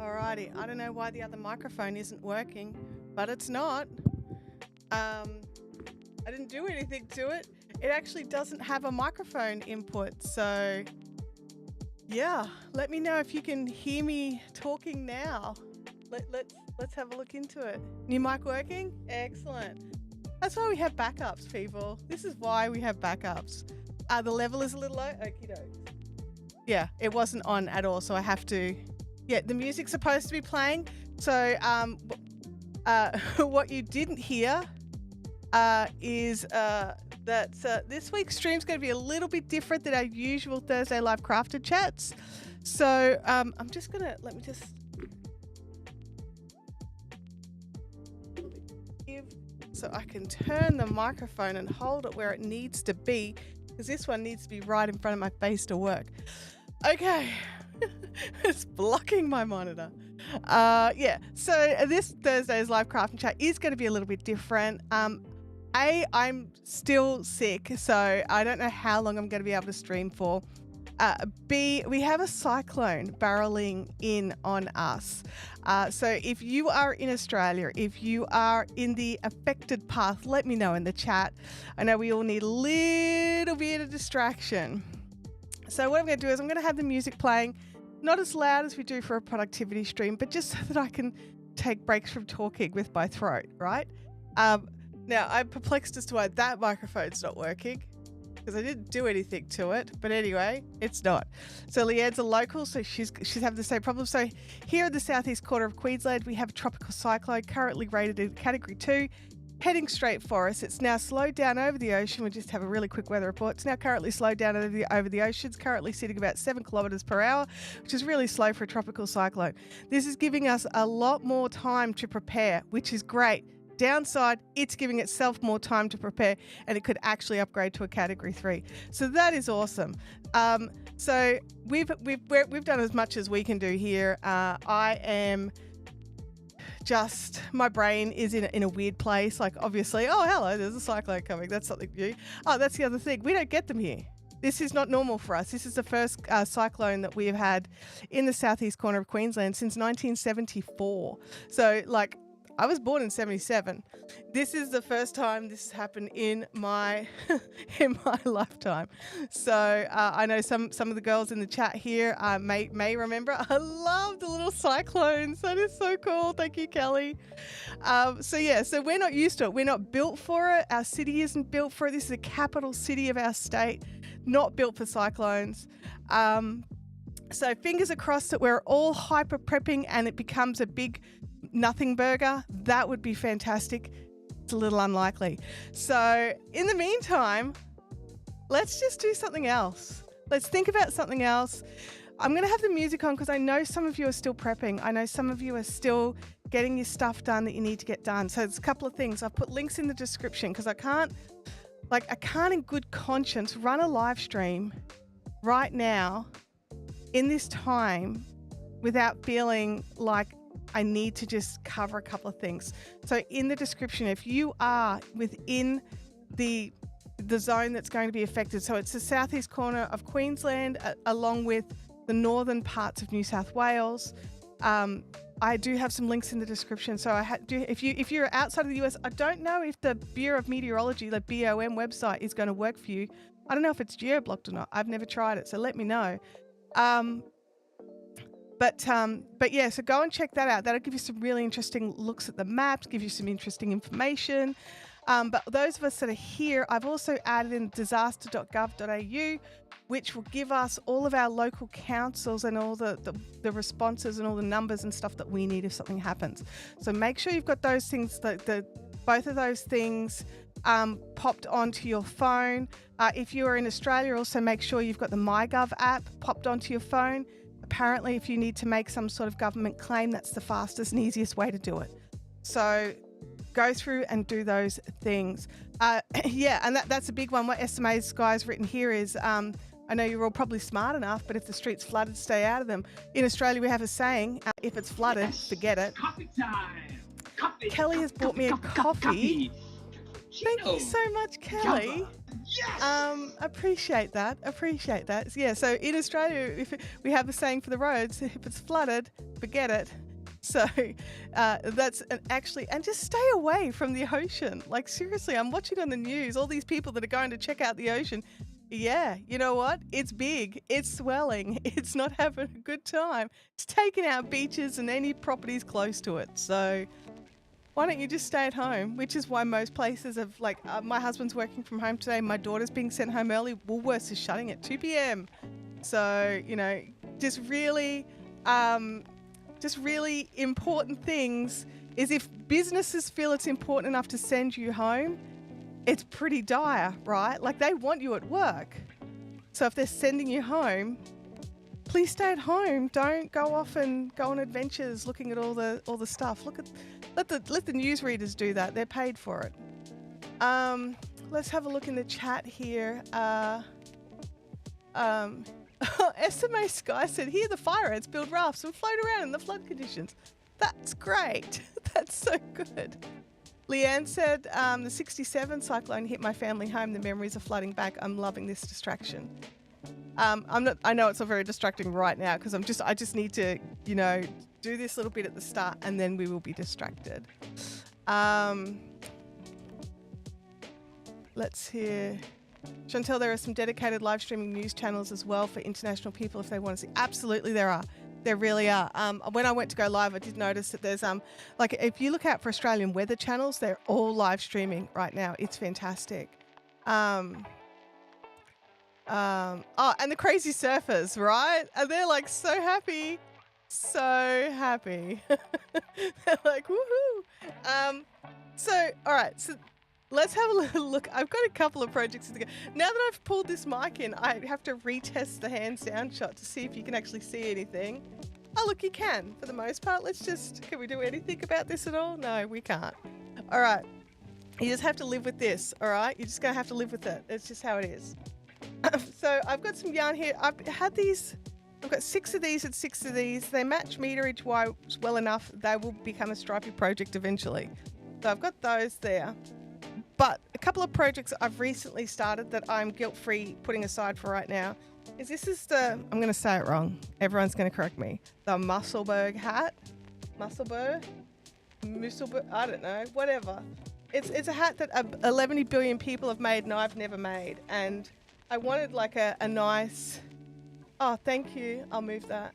Alrighty, I don't know why the other microphone isn't working, but it's not. I didn't do anything to it. It actually doesn't have a microphone input, so yeah, let me know if you can hear me talking now. Let's have a look into it. New mic working? Excellent. That's why we have backups, people. This is why we have backups. The level is a little low. Okie doke. Yeah, it wasn't on at all, so I have to. Yeah, the music's supposed to be playing. So what you didn't hear is that this week's stream's going to be a little bit different than our usual Thursday Live Crafted chats. So I'm just going to, let me just give, so I can turn the microphone and hold it where it needs to be, because this one needs to be right in front of my face to work. Okay. It's blocking my monitor. Yeah, so this Thursday's live crafting chat is going to be a little bit different. I'm still sick, so I don't know how long I'm going to be able to stream for. B, we have a cyclone barreling in on us. So if you are in Australia, if you are in the affected path, let me know in the chat. I know we all need a little bit of distraction. So what I'm going to do is I'm going to have the music playing, not as loud as we do for a productivity stream, but just so that I can take breaks from talking with my throat, right? Now, I'm perplexed as to why that microphone's not working, because I didn't do anything to it. But anyway, it's not. So Leanne's a local, so she's having the same problem. So here in the southeast corner of Queensland, we have a tropical cyclone currently rated in Category 2. Heading straight for us. It's now slowed down over the ocean. We just have a really quick weather report. It's now currently slowed down over the oceans, currently sitting about 7 kilometres per hour, which is really slow for a tropical cyclone. This is giving us a lot more time to prepare, which is great. Downside, it's giving itself more time to prepare, and it could actually upgrade to a Category 3. So that is awesome. So we've done as much as we can do here. I am just, my brain is in a weird place. Like, obviously, oh, hello, there's a cyclone coming. That's something new. Oh, that's the other thing. We don't get them here. This is not normal for us. This is the first cyclone that we have had in the southeast corner of Queensland since 1974. So, like, I was born in 77. This is the first time this has happened in my in my lifetime. So I know some of the girls in the chat here may remember. I love the little cyclones. That is so cool. Thank you, Kelly. So yeah, so we're not used to it. We're not built for it. Our city isn't built for it. This is a capital city of our state, not built for cyclones. So fingers are crossed that we're all hyper prepping and it becomes a big nothing burger. That would be fantastic. It's a little unlikely. So in the meantime, let's just do something else. Let's think about something else. I'm going to have the music on because I know some of you are still prepping. I know some of you are still getting your stuff done that you need to get done. So there's a couple of things. I've put links in the description because I can't in good conscience run a live stream right now in this time without feeling like I need to just cover a couple of things. So in the description, if you are within the zone that's going to be affected, so it's the southeast corner of Queensland, along with the northern parts of New South Wales. I do have some links in the description. So if you're outside of the US, I don't know if the Bureau of Meteorology, the BOM website, is going to work for you. I don't know if it's geo-blocked or not. I've never tried it, so let me know. But yeah, so go and check that out. That'll give you some really interesting looks at the maps, give you some interesting information. But those of us that are here, I've also added in disaster.gov.au, which will give us all of our local councils and all the responses and all the numbers and stuff that we need if something happens. So make sure you've got those things, both of those things popped onto your phone. If you are in Australia, also make sure you've got the MyGov app popped onto your phone. Apparently, if you need to make some sort of government claim, that's the fastest and easiest way to do it. So go through and do those things. Yeah, and that's a big one. What SMA's guy's written here is, I know you're all probably smart enough, but if the street's flooded, stay out of them. In Australia, we have a saying, if it's flooded, forget it. Coffee time. Coffee. Kelly has bought me a coffee. Thank you so much, Kelly. Appreciate that. Appreciate that. Yeah. So in Australia, if we have a saying for the roads, if it's flooded, forget it. So actually, and just stay away from the ocean. Like seriously, I'm watching on the news all these people that are going to check out the ocean. Yeah, you know what? It's big. It's swelling. It's not having a good time. It's taking out beaches and any properties close to it. So why don't you just stay at home? Which is why most places have, like, my husband's working from home today. My daughter's being sent home early. Woolworths is shutting at 2 p.m. So, you know, just really important things is if businesses feel it's important enough to send you home, it's pretty dire, right? Like they want you at work. So if they're sending you home, please stay at home. Don't go off and go on adventures looking at all the stuff. Let the newsreaders do that. They're paid for it. Let's have a look in the chat here. SMA Sky said, here the fire ants build rafts and float around in the flood conditions. That's great. That's so good. Leanne said, the 67 cyclone hit my family home. The memories are flooding back. I'm loving this distraction. I know it's not very distracting right now because I just need to, you know, do this little bit at the start and then we will be distracted. Let's hear. Chantel, there are some dedicated live streaming news channels as well for international people if they want to see. Absolutely there are. There really are. When I went to go live, I did notice that there's, like if you look out for Australian weather channels, they're all live streaming right now. It's fantastic. And the crazy surfers, right? And they're like so happy. So happy. They're like, woohoo. So, all right. So let's have a little look. I've got a couple of projects to go. Now that I've pulled this mic in, I have to retest the hand sound shot to see if you can actually see anything. Oh, look, you can for the most part. Can we do anything about this at all? No, we can't. All right. You just have to live with this. All right. You're just going to have to live with it. It's just how it is. So I've got some yarn here. I've got 6 of these and 6 of these. They match meterage wise well enough. They will become a stripy project eventually. So I've got those there. But a couple of projects I've recently started that I'm guilt-free putting aside for right now is I'm going to say it wrong. Everyone's going to correct me. The Musselburgh hat. Musselburgh? I don't know. Whatever. It's a hat that 11 billion people have made and I've never made. And I wanted like a nice... Oh, thank you. I'll move that.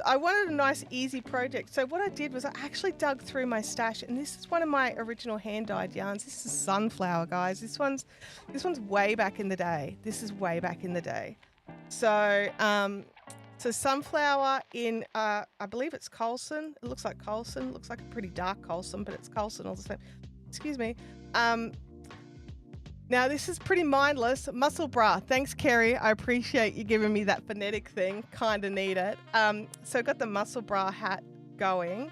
I wanted a nice, easy project. So what I did was I actually dug through my stash, and this is one of my original hand-dyed yarns. This is sunflower, guys. This one's way back in the day. This is way back in the day. So, sunflower in, I believe it's Colson. It looks like Colson. It looks like a pretty dark Colson, but it's Colson all the same. Excuse me. Now, this is pretty mindless. Muscle bra. Thanks, Kerry. I appreciate you giving me that phonetic thing. Kind of need it. So I got the muscle bra hat going.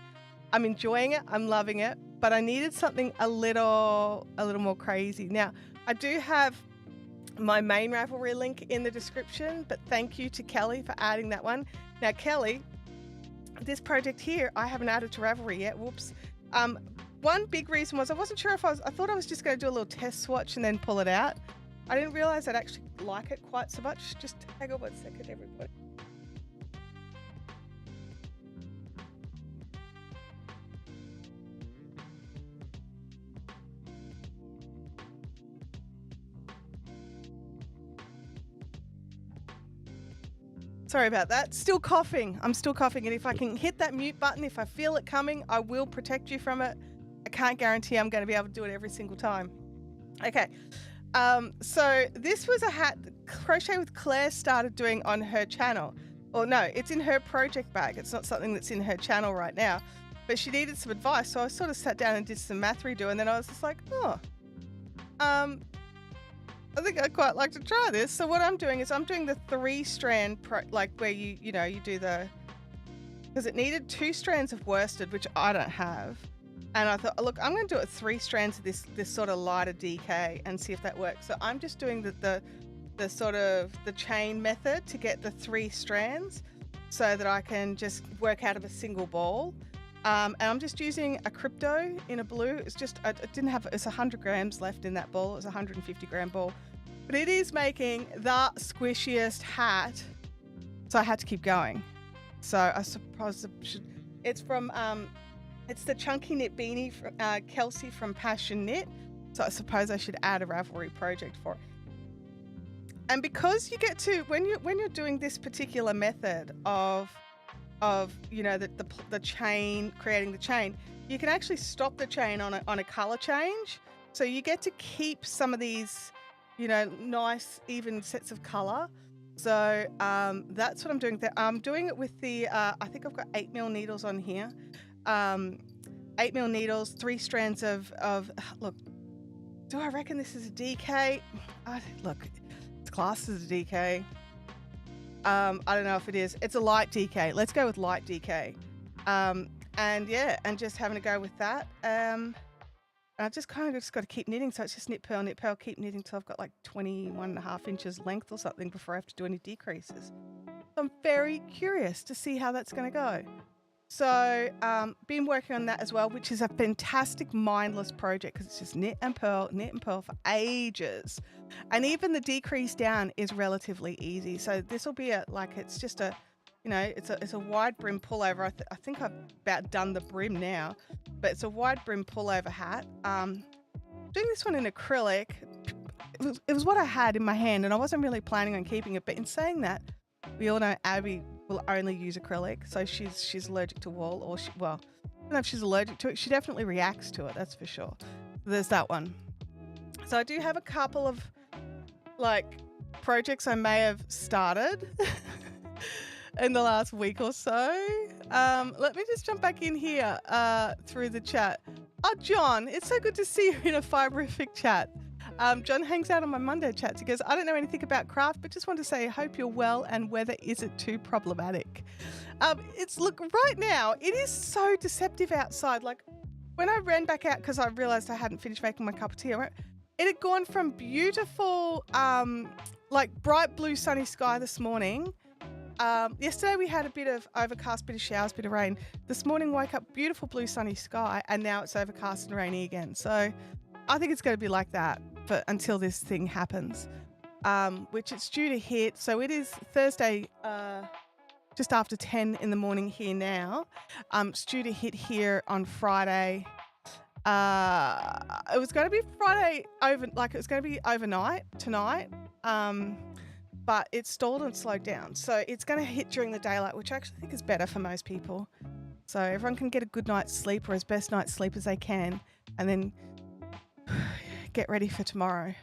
I'm enjoying it. I'm loving it. But I needed something a little more crazy. Now, I do have my main Ravelry link in the description, but thank you to Kelly for adding that one. Now, Kelly, this project here, I haven't added to Ravelry yet. Whoops. One big reason was I wasn't sure I thought I was just going to do a little test swatch and then pull it out. I didn't realize I'd actually like it quite so much. Just hang on 1 second, everybody. Sorry about that. Still coughing. I'm still coughing. And if I can hit that mute button, if I feel it coming, I will protect you from it. I can't guarantee I'm going to be able to do it every single time. Okay. So this was a hat that Crochet with Claire started doing on her channel. Or no, it's in her project bag. It's not something that's in her channel right now. But she needed some advice. So I sort of sat down and did some math redo. And then I was just like, I think I'd quite like to try this. So what I'm doing is I'm doing the 3-strand, where you do the, because it needed 2 strands of worsted, which I don't have. And I thought, look, I'm going to do it 3 strands of this sort of lighter DK and see if that works. So I'm just doing the sort of the chain method to get the 3 strands so that I can just work out of a single ball. And I'm just using a crypto in a blue. It's just, I didn't have, it's 100 grams left in that ball. It was a 150 gram ball, but it is making the squishiest hat. So I had to keep going. So I suppose it's from, it's the Chunky Knit Beanie from Kelsey from Passion Knit. So I suppose I should add a Ravelry project for it. And because you get to, when you're doing this particular method of you know, the chain, creating the chain, you can actually stop the chain on a color change. So you get to keep some of these, you know, nice even sets of color. So that's what I'm doing there. I'm doing it with the, I think I've got 8mm needles on here. 8mm needles, 3 strands of, look, do I reckon this is a DK? Look, it's classed as a DK. I don't know if it is. It's a light DK. Let's go with light DK. And yeah, and just having to go with that. I just kind of just got to keep knitting. So it's just knit, purl, keep knitting till I've got like 21.5 inches length or something before I have to do any decreases. So I'm very curious to see how that's going to go. So been working on that as well, which is a fantastic mindless project because it's just knit and purl for ages. And even the decrease down is relatively easy. So this will be it's just a, you know, it's a wide brim pullover. I think I've about done the brim now, but it's a wide brim pullover hat. Doing this one in acrylic, it was what I had in my hand and I wasn't really planning on keeping it. But in saying that, we all know Abby will only use acrylic, so she's allergic to wool, or well, I don't know if she's allergic to it. She definitely reacts to it, that's for sure. There's that one. So I do have a couple of like projects I may have started in the last week or so. Let me just jump back in here through the chat. Oh, John, it's so good to see you in a fiberific chat. John hangs out on my Monday chats. He goes, I don't know anything about craft, but just want to say, I hope you're well and weather isn't too problematic. Look, right now, it is so deceptive outside. Like, when I ran back out, because I realized I hadn't finished making my cup of tea, it had gone from beautiful, like bright blue sunny sky this morning. Yesterday we had a bit of overcast, bit of showers, bit of rain. This morning woke up beautiful blue sunny sky, and now it's overcast and rainy again. So I think it's going to be like that until this thing happens, which it's due to hit. So it is Thursday, just after 10 in the morning here now. It's due to hit here on Friday. It was going to be Friday it was going to be overnight tonight, but it stalled and slowed down. So it's going to hit during the daylight, which I actually think is better for most people. So everyone can get a good night's sleep or as best night's sleep as they can, and then get ready for tomorrow.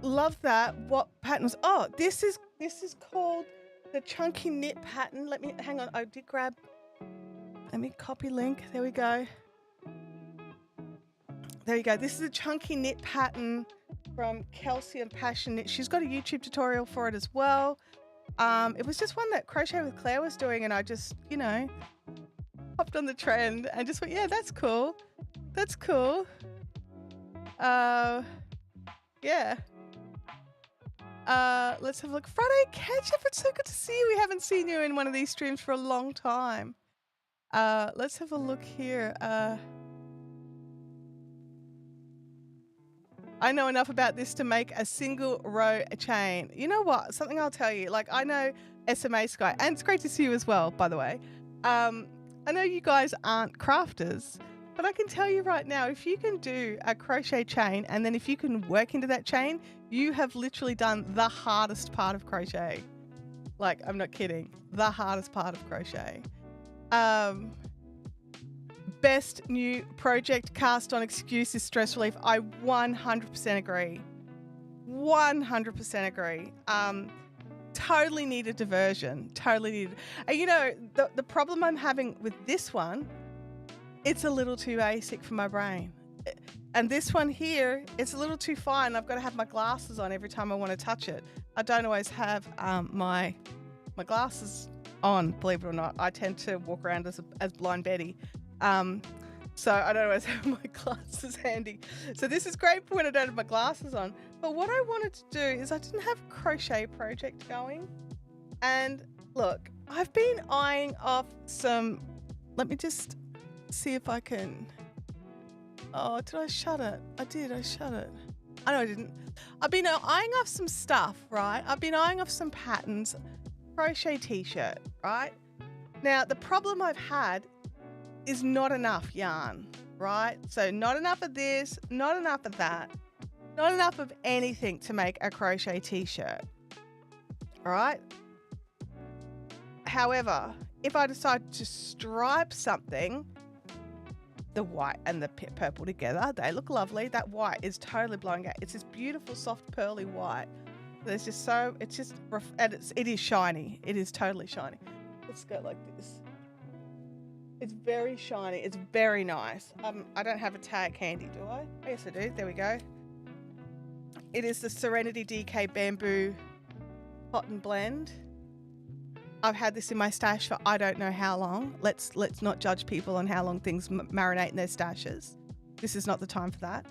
Love that. What pattern was? Oh, this is called the Chunky Knit pattern. Let me hang on. I did grab. Let me copy link. There we go. There you go. This is a Chunky Knit pattern from Kelsey and Passion Knit. She's got a YouTube tutorial for it as well. It was just one that Crochet with Claire was doing, and I just, you know, hopped on the trend and just went, yeah, that's cool. That's cool. Yeah. Let's have a look. Friday catch up. It's so good to see you. We haven't seen you in one of these streams for a long time. Let's have a look here. I know enough about this to make a single row chain. You know what? Something I'll tell you. Like, I know SMA Sky, and it's great to see you as well, by the way. I know you guys aren't crafters, but I can tell you right now, if you can do a crochet chain and then if you can work into that chain, you have literally done the hardest part of crochet. Like, I'm not kidding. The hardest part of crochet. Best new project cast on excuse is stress relief. I 100% agree. 100% agree. Totally need a diversion. Totally need. And you know, the problem I'm having with this one, it's a little too basic for my brain. And this one here, it's a little too fine. I've got to have my glasses on every time I want to touch it. I don't always have my glasses on, believe it or not. I tend to walk around as Blind Betty. So I don't always have my glasses handy. So this is great for when I don't have my glasses on. But what I wanted to do is I didn't have a crochet project going. And Look, I've been eyeing off some, let me just see if I can, oh, did I shut it? I did, I shut it. I know I didn't. I've been eyeing off some stuff, right? I've been eyeing off some patterns, crochet t-shirt, right? Now, the problem I've had is not enough yarn, right? So not enough of this, not enough of that, not enough of anything to make a crochet t-shirt, all right? However, if I decide to stripe something, the white and the purple together, they look lovely. That white is totally blowing out. It's this beautiful, soft, pearly white. There's just so, it's just, and it is shiny. It is totally shiny. Let's go like this. It's very shiny. It's very nice. I don't have a tag handy, do I? Yes, I do. There we go. It is the Serenity DK Bamboo Cotton Blend. I've had this in my stash for I don't know how long. Let's not judge people on how long things marinate in their stashes. This is not the time for that.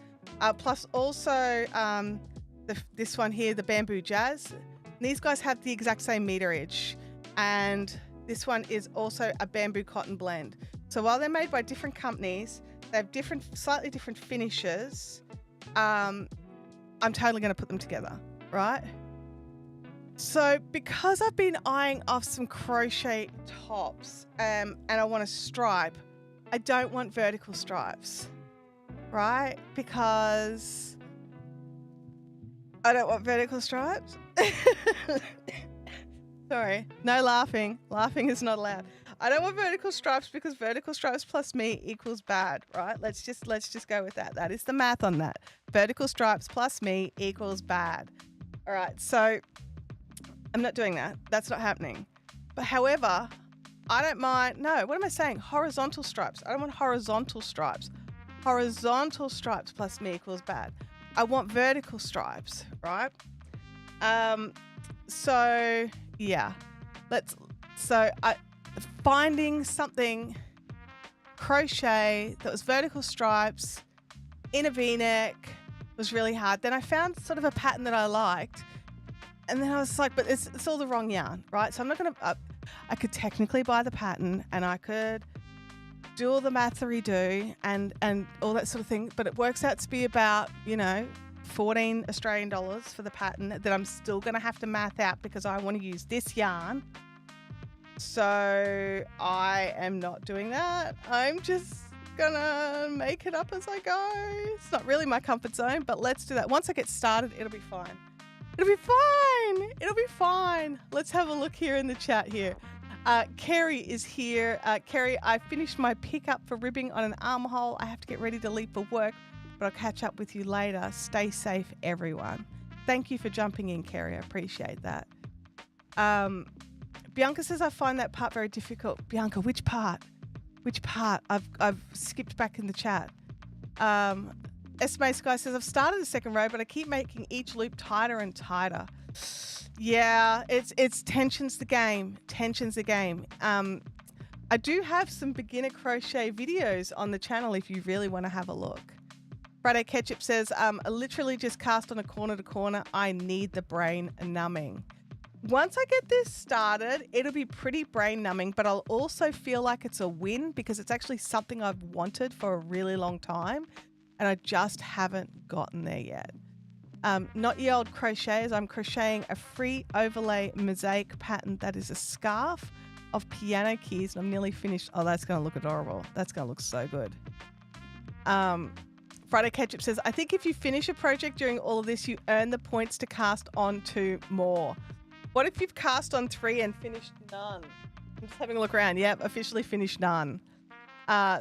Plus also this one here, the Bamboo Jazz. These guys have the exact same meterage, and this one is also a bamboo cotton blend. So while they're made by different companies, they have slightly different finishes. I'm totally going to put them together, right? So because I've been eyeing off some crochet tops and I want to stripe, I don't want vertical stripes, right? Because I don't want vertical stripes. Sorry, no laughing. Laughing is not allowed. I don't want vertical stripes because vertical stripes plus me equals bad, right? Let's just go with that. That is the math on that. Vertical stripes plus me equals bad. All right, so I'm not doing that. That's not happening. But however, I don't mind. No, what am I saying? Horizontal stripes. I don't want horizontal stripes. Horizontal stripes plus me equals bad. I want vertical stripes, right? So yeah, finding something crochet that was vertical stripes in a V-neck was really hard. Then I found sort of a pattern that I liked. And then I was like, but it's all the wrong yarn, right? So I'm not going to, I could technically buy the pattern and I could do all the mathery do and all that sort of thing. But it works out to be about, 14 Australian dollars for the pattern that I'm still going to have to math out because I want to use this yarn. So I am not doing that. I'm just going to make it up as I go. It's not really my comfort zone, but let's do that. Once I get started, it'll be fine. It'll be fine. It'll be fine. Let's have a look here in the chat here. Kerry is here. Kerry, I finished my pickup for ribbing on an armhole. I have to get ready to leave for work, but I'll catch up with you later. Stay safe, everyone. Thank you for jumping in, Kerry. I appreciate that. Bianca says, I find that part very difficult. Bianca, which part? Which part? I've skipped back in the chat. Esme Sky says, I've started the second row, but I keep making each loop tighter and tighter. Yeah, it's tension's the game. Tension's the game. I do have some beginner crochet videos on the channel if you really want to have a look. Friday Ketchup says, I literally just cast on a corner to corner. I need the brain numbing. Once I get this started, it'll be pretty brain numbing, but I'll also feel like it's a win because it's actually something I've wanted for a really long time. And I just haven't gotten there yet. Not ye old crocheters, I'm crocheting a free overlay mosaic pattern that is a scarf of piano keys, and I'm nearly finished. Oh, that's going to look adorable. That's going to look so good. Friday Ketchup says, I think if you finish a project during all of this, you earn the points to cast on 2 more. What if you've cast on 3 and finished none? I'm just having a look around. Yep, officially finished none.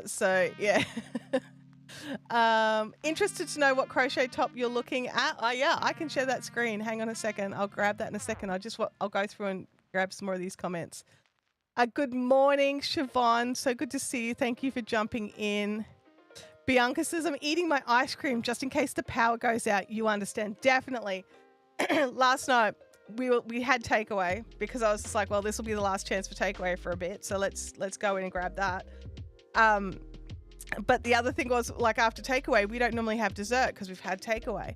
So, yeah. Interested to know what crochet top you're looking at. Yeah, I can share that screen. Hang on a second. I'll grab that in a second. I'll go through and grab some more of these comments. Good morning, Siobhan. So good to see you. Thank you for jumping in. Bianca says, I'm eating my ice cream just in case the power goes out. You understand. Definitely. Last night we had takeaway because I was just like, well, this will be the last chance for takeaway for a bit. So let's go in and grab that. But the other thing was, like, after takeaway, we don't normally have dessert because we've had takeaway,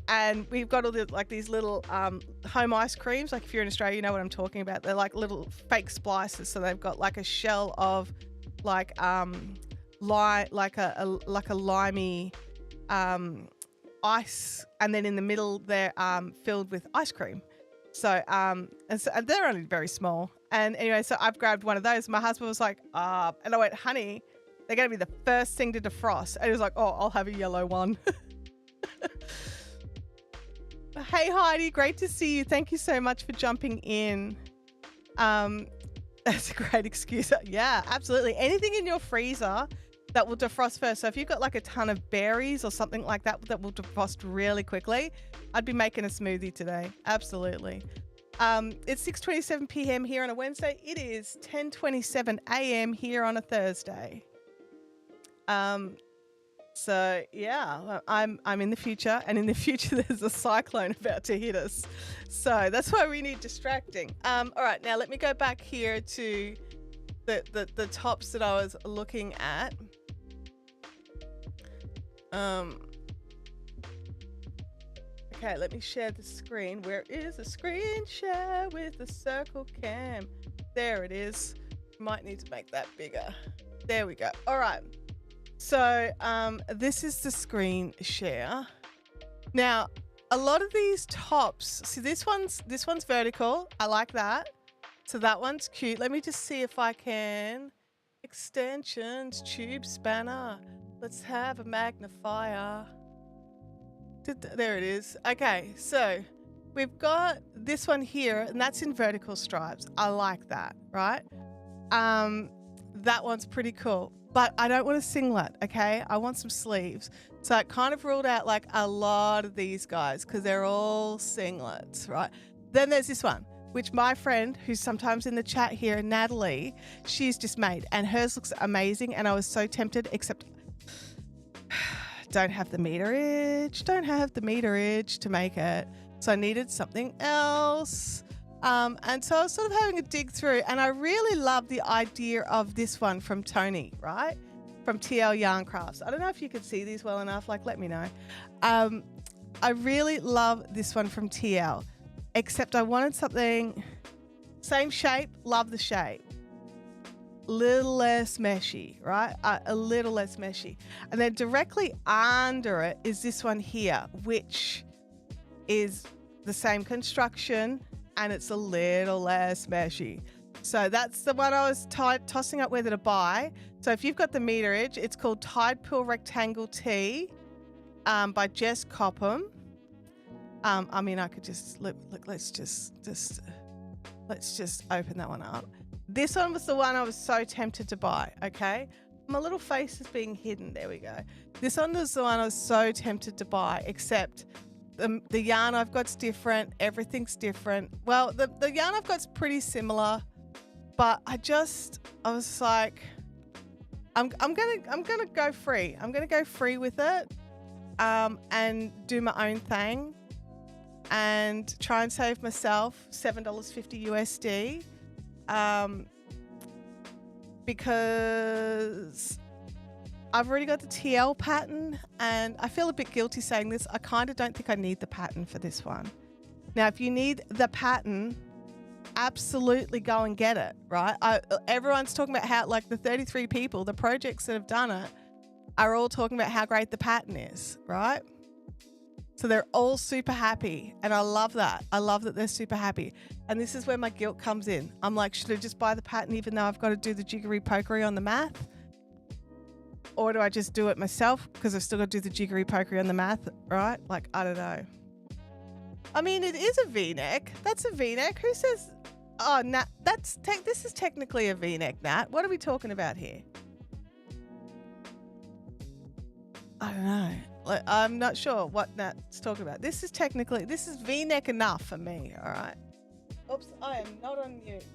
and we've got all the, like, these little home ice creams. Like, if you're in Australia, you know what I'm talking about. They're like little fake splices, so they've got like a shell of like like a limey ice, and then in the middle they're filled with ice cream. So and they're only very small. And anyway, so I've grabbed one of those. My husband was like, and I went, honey, they're going to be the first thing to defrost. And he was like, oh, I'll have a yellow one. Hey, Heidi, great to see you. Thank you so much for jumping in. That's a great excuse. Yeah, absolutely. Anything in your freezer that will defrost first. So if you've got like a ton of berries or something like that that will defrost really quickly, I'd be making a smoothie today. Absolutely. It's 6:27 p.m. here on a Wednesday. It is 10:27 a.m. here on a Thursday. So yeah, I'm in the future, and in the future there's a cyclone about to hit us. So that's why we need distracting. All right, now let me go back here to the tops that I was looking at. Okay, let me share the screen. Where is the screen share with the circle cam? There it is. Might need to make that bigger. There we go. All right. So this is the screen share. Now, a lot of these tops, see this one's vertical. I like that. So that one's cute. Let me just see if I can. Extensions, tube spanner. Let's have a magnifier. There it is. Okay, so we've got this one here, and that's in vertical stripes. I like that, right? That one's pretty cool. But I don't want a singlet, okay? I want some sleeves. So I kind of ruled out like a lot of these guys because they're all singlets, right? Then there's this one, which my friend, who's sometimes in the chat here, Natalie, she's just made. And hers looks amazing, and I was so tempted, except don't have the meterage to make it. So I needed something else. And so I was sort of having a dig through, and I really love the idea of this one from Tony, right? From TL Yarn Crafts. I don't know if you could see these well enough, like let me know. I really love this one from TL, except I wanted something, same shape, love the shape. Little less meshy, right? A little less meshy. And then directly under it is this one here, which is the same construction, and it's a little less meshy. So that's the one I was tossing up whether to buy. So if you've got the meterage, it's called Tide Pool Rectangle Tee by Jess Copham. I mean, I could just look. Let's just open that one up. This one was the one I was so tempted to buy. Okay, my little face is being hidden. There we go. This one was the one I was so tempted to buy, except the yarn I've got's different. Everything's different. Well, the yarn I've got's pretty similar, but I was like, I'm gonna go free. I'm gonna go free with it, and do my own thing, and try and save myself $7.50 USD, because I've already got the TL pattern, and I feel a bit guilty saying this. I kind of don't think I need the pattern for this one. Now, if you need the pattern, absolutely go and get it, right? Everyone's talking about how, like, the 33 people, the projects that have done it, are all talking about how great the pattern is, right? So they're all super happy, and I love that. I love that they're super happy. And this is where my guilt comes in. I'm like, should I just buy the pattern even though I've got to do the jiggery-pokery on the math? Or do I just do it myself because I've still got to do the jiggery-pokery on the math, right? Like, I don't know. I mean, it is a V-neck. That's a V-neck. Who says... Oh, Nat, this is technically a V-neck, Nat. What are we talking about here? I don't know. Like, I'm not sure what Nat's talking about. This is V-neck enough for me, all right? Oops, I am not on mute.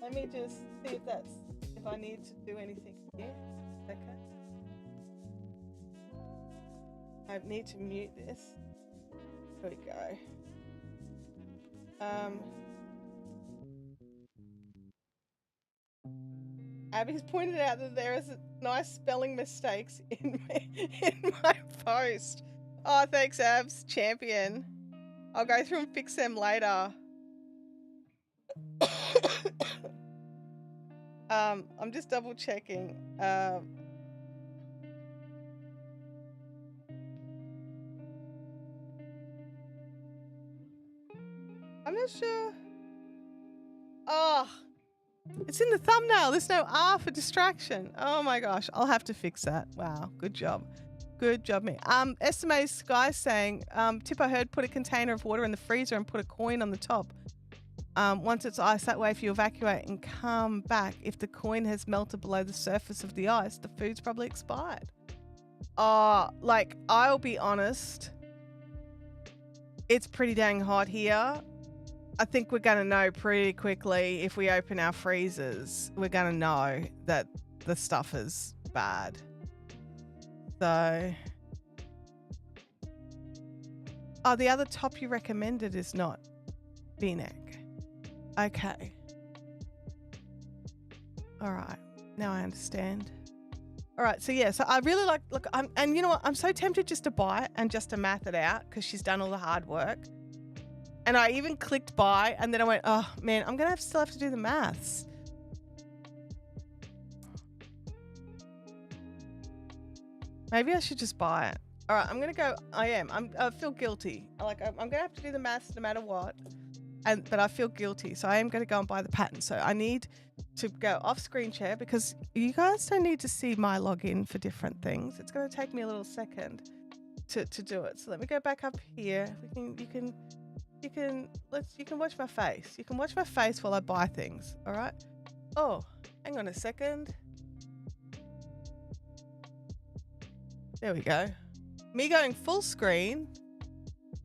Let me just see if I need to do anything here. Okay. I need to mute this. There we go. Abby's pointed out that there is Nice spelling mistakes in my post. Oh, thanks, Abs. Champion. I'll go through and fix them later. I'm just double checking. I'm not sure. Oh, it's in the thumbnail. There's no R for distraction. Oh my gosh. I'll have to fix that. Wow. Good job. Good job, me. SMA Sky saying, tip I heard, put a container of water in the freezer and put a coin on the top. Once it's ice, that way if you evacuate and come back, if the coin has melted below the surface of the ice, the food's probably expired. Like, I'll be honest, it's pretty dang hot here. I think we're going to know pretty quickly if we open our freezers. We're going to know that the stuff is bad. So, the other top you recommended is not V-neck. Okay. All right. Now I understand. All right. So yeah, so I really like, look, and you know what? I'm so tempted just to buy it and just to math it out because she's done all the hard work. And I even clicked buy and then I went, oh man, I'm going to still have to do the maths. Maybe I should just buy it. All right. I'm going to go. I feel guilty. I'm going to have to do the maths no matter what. But I feel guilty. So I am going to go and buy the pattern. So I need to go off screen share because you guys don't need to see my login for different things. It's going to take me a little second to do it. So let me go back up here. You can watch my face. You can watch my face while I buy things. All right. Oh, hang on a second. There we go. Me going full screen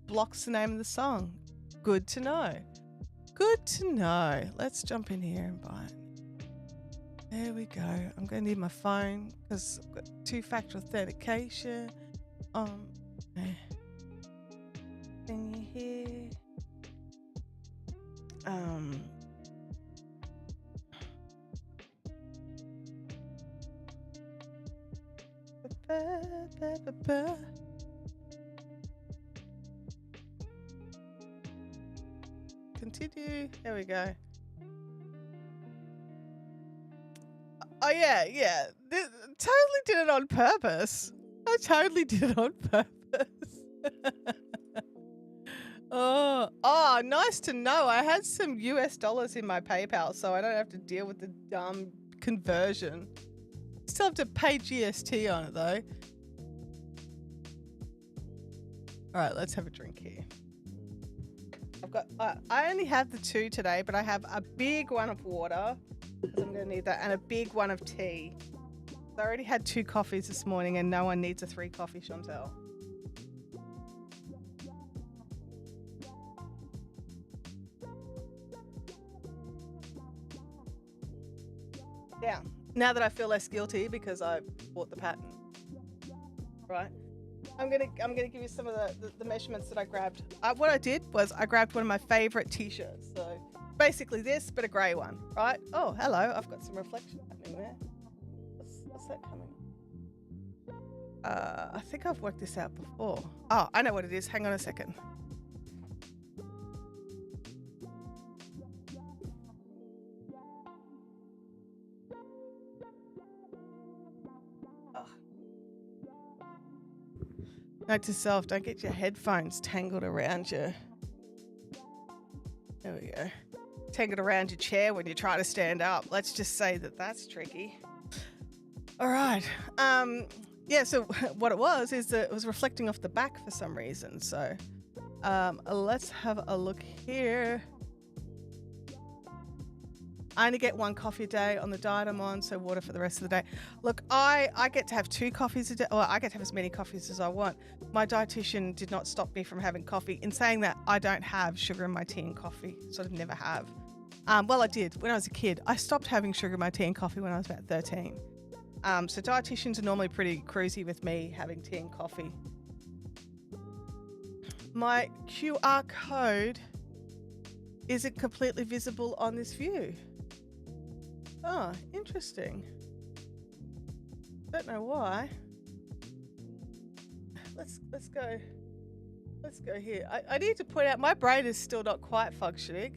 blocks the name of the song. Good to know. Good to know. Let's jump in here and buy it. There we go. I'm going to need my phone because I've got two-factor authentication. Thingy here. Continue. There we go. Oh yeah. Totally did it on purpose. I totally did it on purpose. Oh, nice to know. I had some US dollars in my PayPal, so I don't have to deal with the dumb conversion. Still have to pay GST on it though. All right, let's have a drink here. I only have the two today, but I have a big one of water because I'm going to need that, and a big one of tea. I already had 2 coffees this morning, and no one needs a 3 coffee, Chantel. Yeah. Now that I feel less guilty because I bought the pattern, right? I'm gonna give you some of the measurements that I grabbed. What I did was I grabbed one of my favorite t-shirts. So basically this, but a grey one, right? Oh, hello. I've got some reflection happening there. What's that coming? I think I've worked this out before. Oh, I know what it is. Hang on a second. Note to self, don't get your headphones tangled around you. There we go. Tangled around your chair when you're trying to stand up. Let's just say that that's tricky. All right. Yeah, so what it was is that it was reflecting off the back for some reason. So let's have a look here. I only get 1 coffee a day on the diet I'm on, so water for the rest of the day. Look, I get to have 2 coffees a day. Well, I get to have as many coffees as I want. My dietitian did not stop me from having coffee. In saying that, I don't have sugar in my tea and coffee. Sort of never have. Well, I did when I was a kid. I stopped having sugar in my tea and coffee when I was about 13. So dietitians are normally pretty cruisy with me having tea and coffee. My QR code isn't completely visible on this view. Oh, interesting. Don't know why. Let's go. Let's go here. I need to point out my brain is still not quite functioning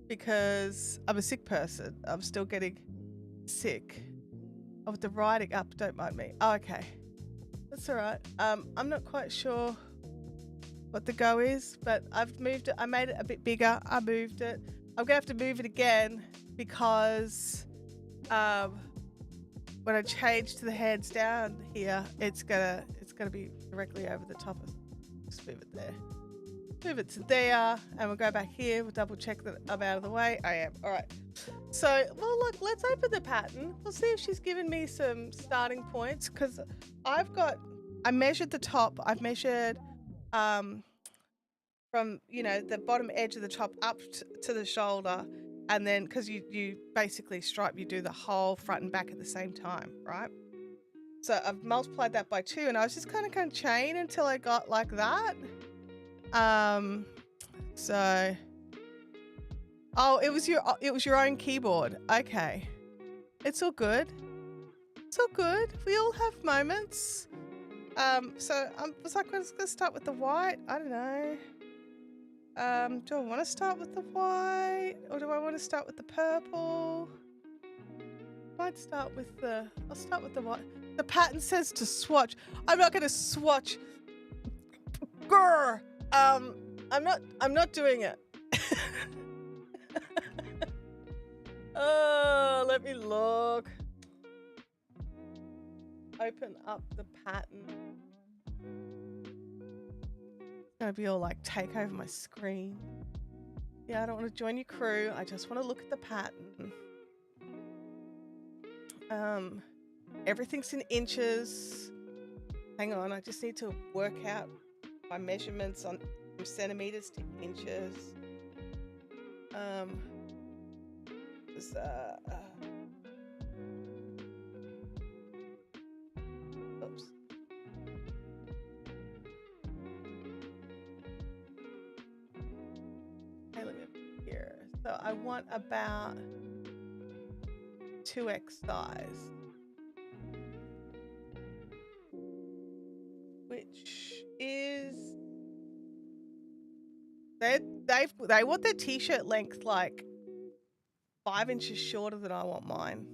because I'm a sick person. I'm still getting sick. Oh, with the writing up, don't mind me. Oh, okay. That's all right. I'm not quite sure what the go is, but I've moved it. I made it a bit bigger. I moved it. I'm gonna have to move it again because when I change to the hands down here, it's gonna be directly over the top of. Just move it there. Move it to there, and we'll go back here. We'll double check that I'm out of the way. I am. All right. So, well, look, let's open the pattern. We'll see if she's given me some starting points because I measured the top. I've measured from, the bottom edge of the top up to the shoulder. And then because you basically stripe, you do the whole front and back at the same time, right? So I've multiplied that by 2 and I was just kind of chain until I got like that. So, oh, it was your own keyboard. Okay. It's all good. It's all good. We all have moments. So I was like, I was going to start with the white. I don't know. Do I want to start with the white or do I want to start with the purple? I'll start with the white. The pattern says to swatch. I'm not going to swatch. Grr. I'm not doing it. Oh, let me look. Open up the pattern. It's gonna be all like take over my screen. Yeah, I don't want to join your crew. I just want to look at the pattern. Everything's in inches. Hang on, I just need to work out my measurements from centimeters to inches. Oops. Okay, let me here. So I want about 2x size, which is they want their t-shirt length like 5 inches shorter than I want mine.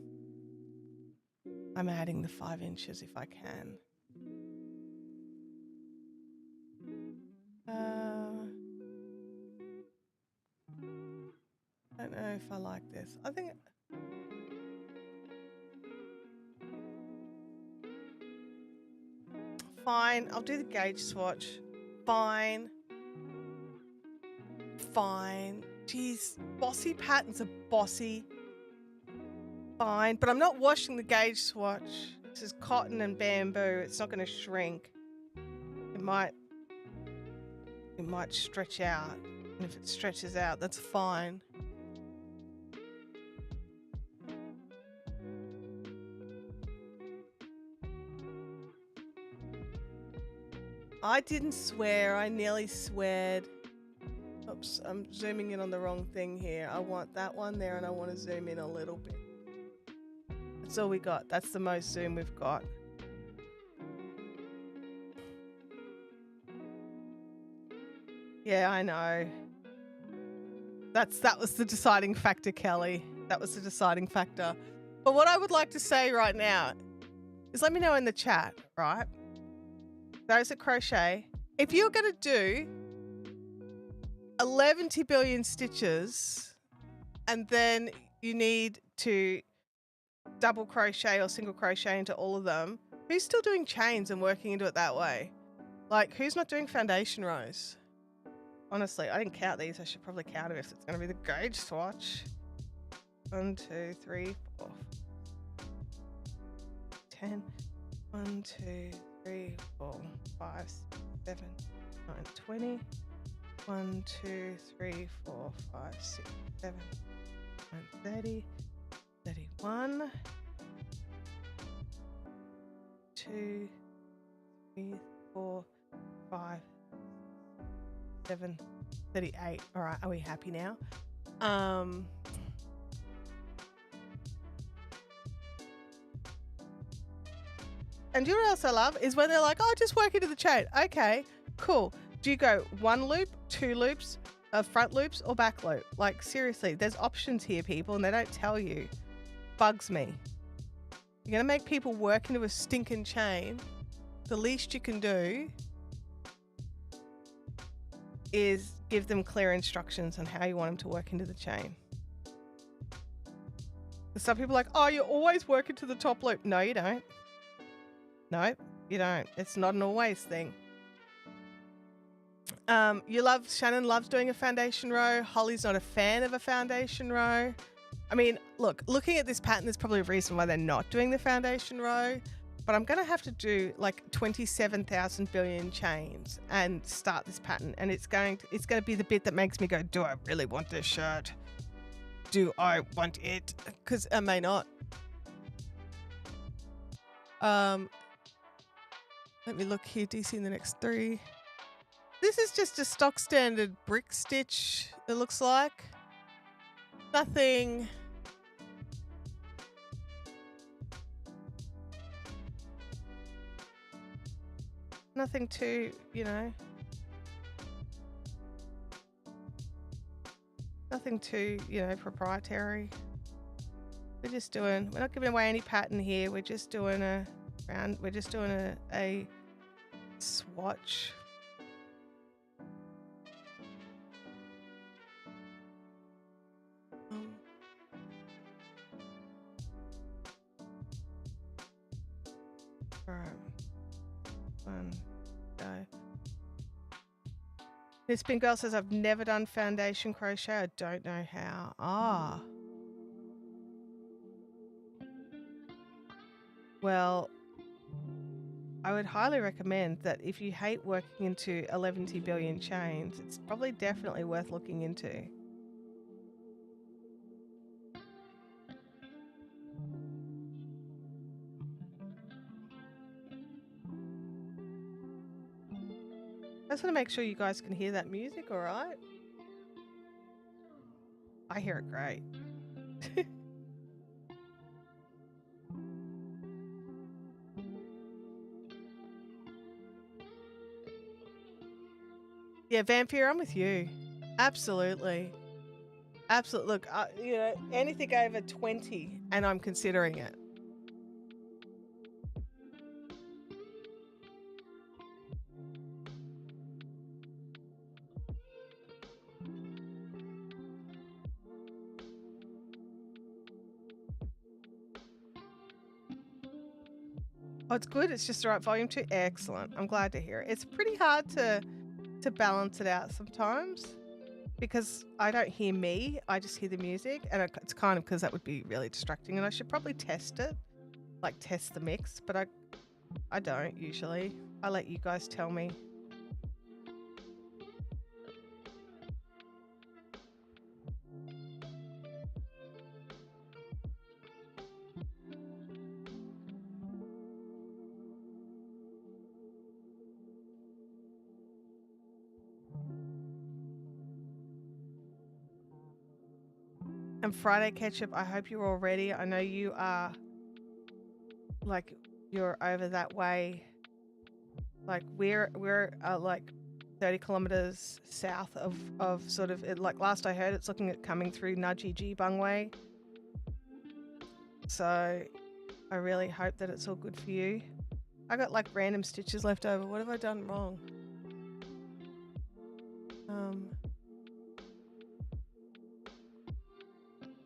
I'm adding the 5 inches if I can. I don't know if I like this. I think fine. I'll do the gauge swatch. Fine. Jeez, bossy patterns are bossy. Fine, but I'm not washing the gauge swatch. This is cotton and bamboo. It's not going to shrink. It might stretch out. And if it stretches out, that's fine. I didn't swear. I nearly sweared. Oops, I'm zooming in on the wrong thing here. I want that one there and I want to zoom in a little bit. That's all we got. That's the most zoom we've got. Yeah, I know. That was the deciding factor, Kelly. That was the deciding factor. But what I would like to say right now is let me know in the chat, right? Those that crochet, if you're going to do 11 billion stitches and then you need to double crochet or single crochet into all of them, who's still doing chains and working into it that way? Like, who's not doing foundation rows? Honestly, I didn't count these. I should probably count them if it's going to be the gauge swatch. 1, 2, 3, 4, 10. 1, 2, 3, 4, 5, 6, 7, 9, 20. 1, 2, 3, 4, 5, 6, 7, 9, 30, 31, 2, 3, 4, 5, 7, 38. All right, are we happy now? And do you know what else I love? Is when they're like, oh, just work into the chain. Okay, cool. Do you go 1 loop, 2 loops, front loops, or back loop? Like, seriously, there's options here, people, and they don't tell you. Bugs me. You're going to make people work into a stinking chain. The least you can do is give them clear instructions on how you want them to work into the chain. Some people are like, oh, you always work into the top loop. No, you don't. No, you don't. It's not an always thing. Shannon loves doing a foundation row. Holly's not a fan of a foundation row. I mean, looking at this pattern, there's probably a reason why they're not doing the foundation row, but I'm going to have to do like 27,000 billion chains and start this pattern. And it's going to be the bit that makes me go, do I really want this shirt? Do I want it? Because I may not. Let me look here, DC in the next 3. This is just a stock standard brick stitch, it looks like. Nothing too, nothing too, proprietary. We're not giving away any pattern here. We're just doing a swatch. All right. 1, go. This Pink Girl says, I've never done foundation crochet. I don't know how. Ah. Well, I would highly recommend that if you hate working into 11 billion chains, it's probably definitely worth looking into. I just want to make sure you guys can hear that music, all right? I hear it great. Yeah, Vampire, I'm with you. Absolutely. Absolutely. Look, anything over 20 and I'm considering it. Oh, it's good. It's just the right volume too. Excellent. I'm glad to hear it. It's pretty hard to balance it out sometimes because I don't hear me. I just hear the music, and it's kind of because that would be really distracting. And I should probably test it, like test the mix, but I don't usually. I let you guys tell me. And Friday Ketchup, I hope you're all ready. I know you are, like, you're over that way. Like, we're like 30 kilometers south of sort of, like last I heard, it's looking at coming through Nudgee Jibung way. So I really hope that it's all good for you. I got like random stitches left over. What have I done wrong?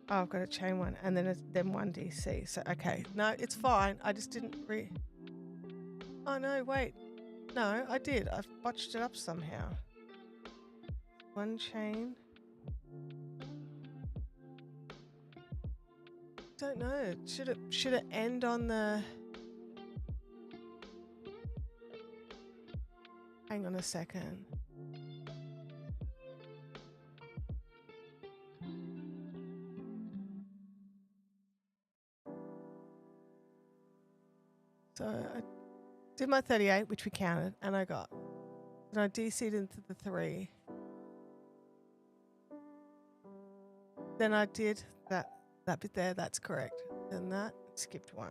Oh, I've got a chain one and then 1 DC. So, okay. No, it's fine. I just didn't Oh, no, wait. No, I did. I've botched it up somehow. 1 chain. Don't know. Should it end on the... Hang on a second. So I did my 38, which we counted, and I got. And I DC'd into the 3. Then I did that bit there, that's correct. Then that, skipped 1.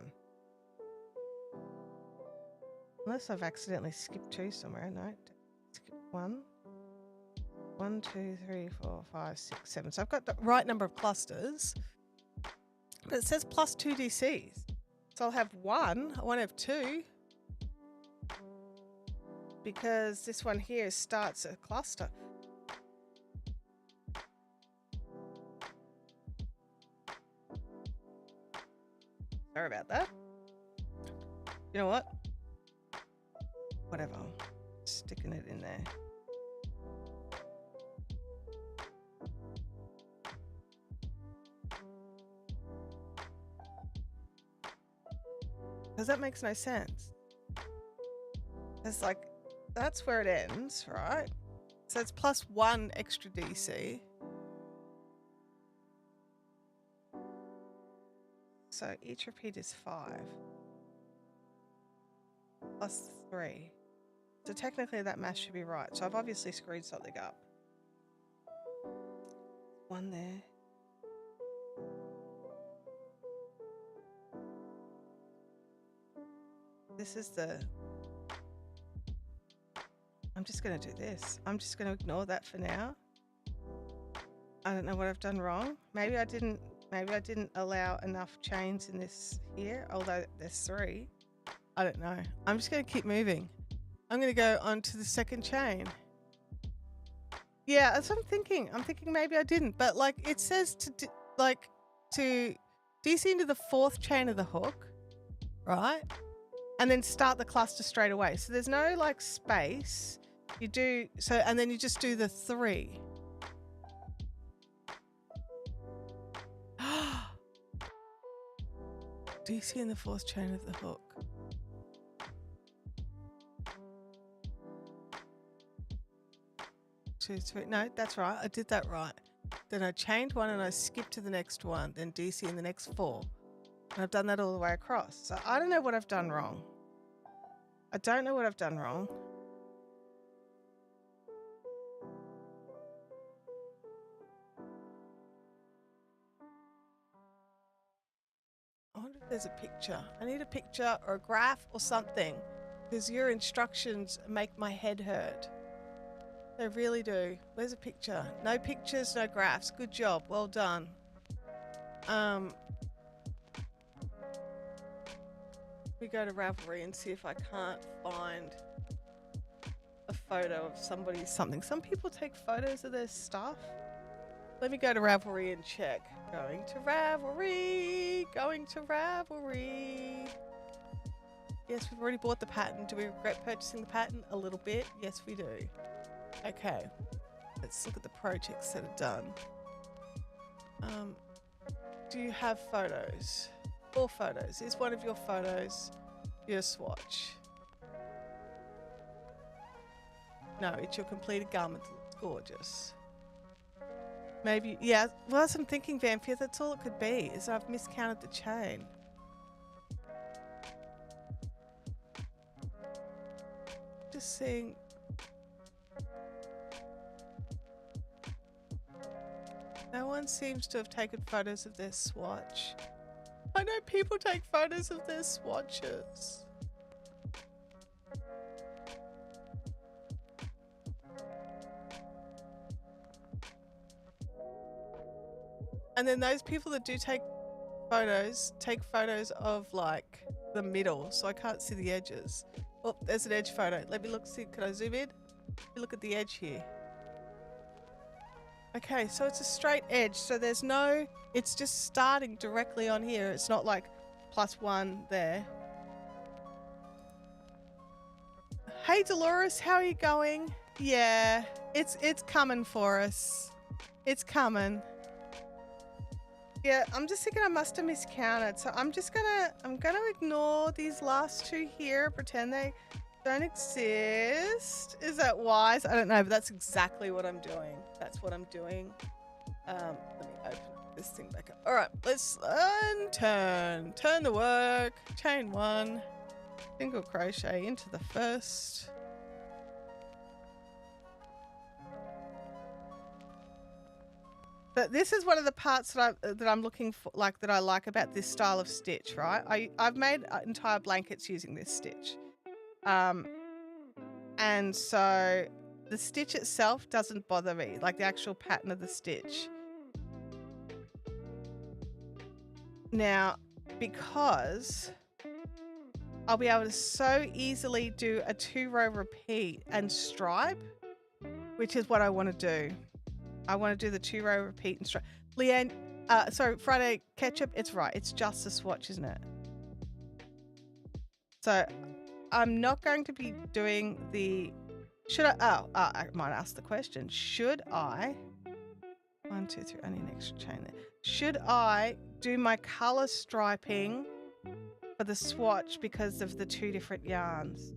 Unless I've accidentally skipped 2 somewhere. No, skip 1. 1, 2, 3, 4, 5, 6, 7. So I've got the right number of clusters. But it says plus 2 DCs. So I'll have 1. I won't have 2. Because this one here starts a cluster. Sorry about that. You know what? Whatever. Sticking it in there. Because that makes no sense. It's like, that's where it ends, right? So it's plus 1 extra DC. So each repeat is 5. Plus 3. So technically that math should be right. So I've obviously screwed something up. 1 there. This is the... I'm just going to do this. I'm just going to ignore that for now. I don't know what I've done wrong. Maybe I didn't allow enough chains in this here, although there's 3. I don't know. I'm just going to keep moving. I'm going to go on to the second chain. Yeah, that's what I'm thinking. I'm thinking maybe I didn't, but like it says to DC into the 4th chain of the hook, right? And then start the cluster straight away. So there's no like space. You do so, and then you just do the 3. DC in the 4th chain of the hook. Two, 3. No, that's right. I did that right. Then I chained 1 and I skipped to the next one. Then DC in the next 4. And I've done that all the way across. So I don't know what I've done wrong. I don't know what I've done wrong. I wonder if there's a picture. I need a picture or a graph or something. Because your instructions make my head hurt. They really do. Where's a picture? No pictures, no graphs. Good job. Well done. We go to Ravelry and see if I can't find a photo of somebody's something. Some people take photos of their stuff. Let me go to Ravelry and check. Going to Ravelry. Going to Ravelry. Yes, we've already bought the pattern. Do we regret purchasing the pattern? A little bit. Yes, we do. Okay. Let's look at the projects that are done. Do you have photos? 4 photos. Is one of your photos your swatch? No, it's your completed garment. It's gorgeous. Maybe, yeah. Well, that's what I'm thinking, Vampire. That's all it could be, is I've miscounted the chain. Just seeing. No one seems to have taken photos of their swatch. I know people take photos of their swatches. And then those people that do take photos of like the middle, so I can't see the edges. Oh, there's an edge photo. Let me look, see, can I zoom in? Look at the edge here. Okay, so it's a straight edge, so there's no, it's just starting directly on here. It's not like +1 there. Hey Dolores, how are you going? Yeah, it's coming for us. It's coming. Yeah, I'm just thinking I must have miscounted. So I'm gonna ignore these last 2 here, pretend they don't exist. Is that wise? I don't know, but that's exactly what I'm doing. That's what I'm doing. Let me open this thing back up. All right, let's turn the work. Chain 1, single crochet into the first. But this is one of the parts that I'm looking for, like that I like about this style of stitch, right? I've made entire blankets using this stitch. And so the stitch itself doesn't bother me, like the actual pattern of the stitch. Now, because I'll be able to so easily do a 2-row repeat and stripe, which is what I want to do. I want to do the 2-row repeat and stripe. Leanne, sorry, Friday Ketchup, it's right. It's just a swatch, isn't it? So I'm not going to be doing the, should I, I might ask the question. Should I, 1, 2, 3, I need an extra chain there. Should I do my color striping for the swatch because of the 2 different yarns?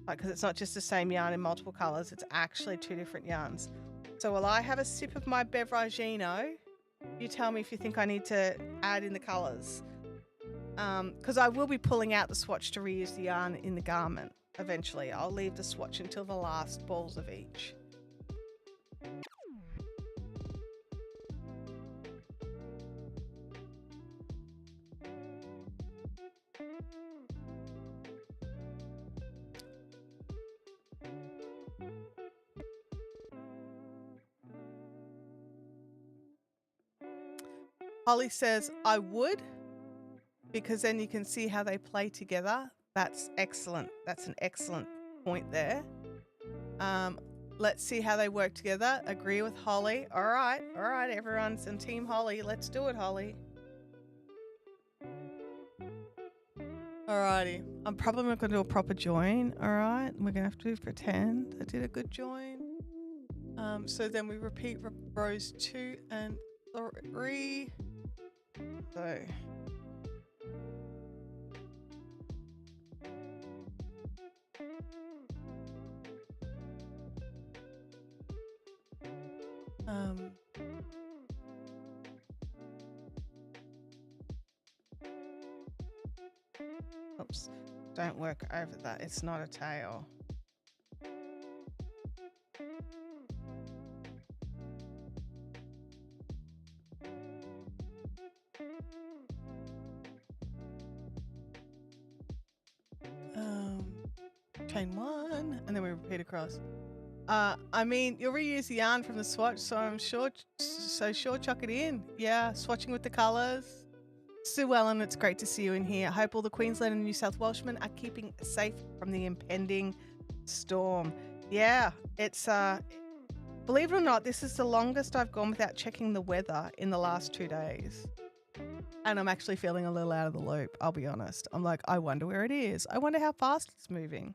Like, because it's not just the same yarn in multiple colors, it's actually 2 different yarns. So while I have a sip of my Beveragino, you tell me if you think I need to add in the colors. Because I will be pulling out the swatch to reuse the yarn in the garment eventually. I'll leave the swatch until the last balls of each. Holly says, I would, because then you can see how they play together. That's excellent. That's an excellent point there. Let's see how they work together. Agree with Holly. All right, everyone's in Team Holly. Let's do it, Holly. Alrighty, I'm probably not going to do a proper join. All right, we're going to have to pretend I did a good join. So then we repeat rows 2 and 3. So oops, don't work over that. It's not a tail. Chain 1 and then we repeat across. I mean, you'll reuse the yarn from the swatch, so I'm sure chuck it in. Yeah, swatching with the colors. Sue Ellen, it's great to see you in here. I hope all the Queensland and New South Welshmen are keeping safe from the impending storm. Yeah, it's believe it or not, this is the longest I've gone without checking the weather in the last 2 days. And I'm actually feeling a little out of the loop, I'll be honest. I'm like, I wonder where it is. I wonder how fast it's moving.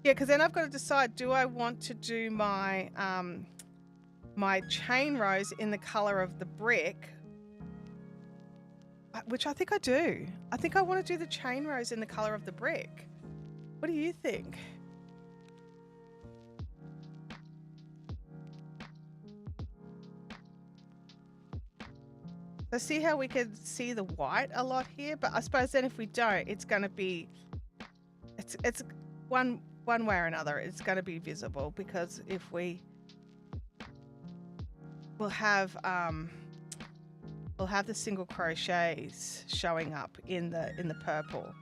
Yeah, because then I've got to decide, do I want to do my my chain rows in the color of the brick, which I think I do. I think I want to do the chain rows in the color of the brick. What do you think? So see how we can see the white a lot here, but I suppose then if we don't, it's going to be, it's one way or another, it's going to be visible, because if we'll have the single crochets showing up in the purple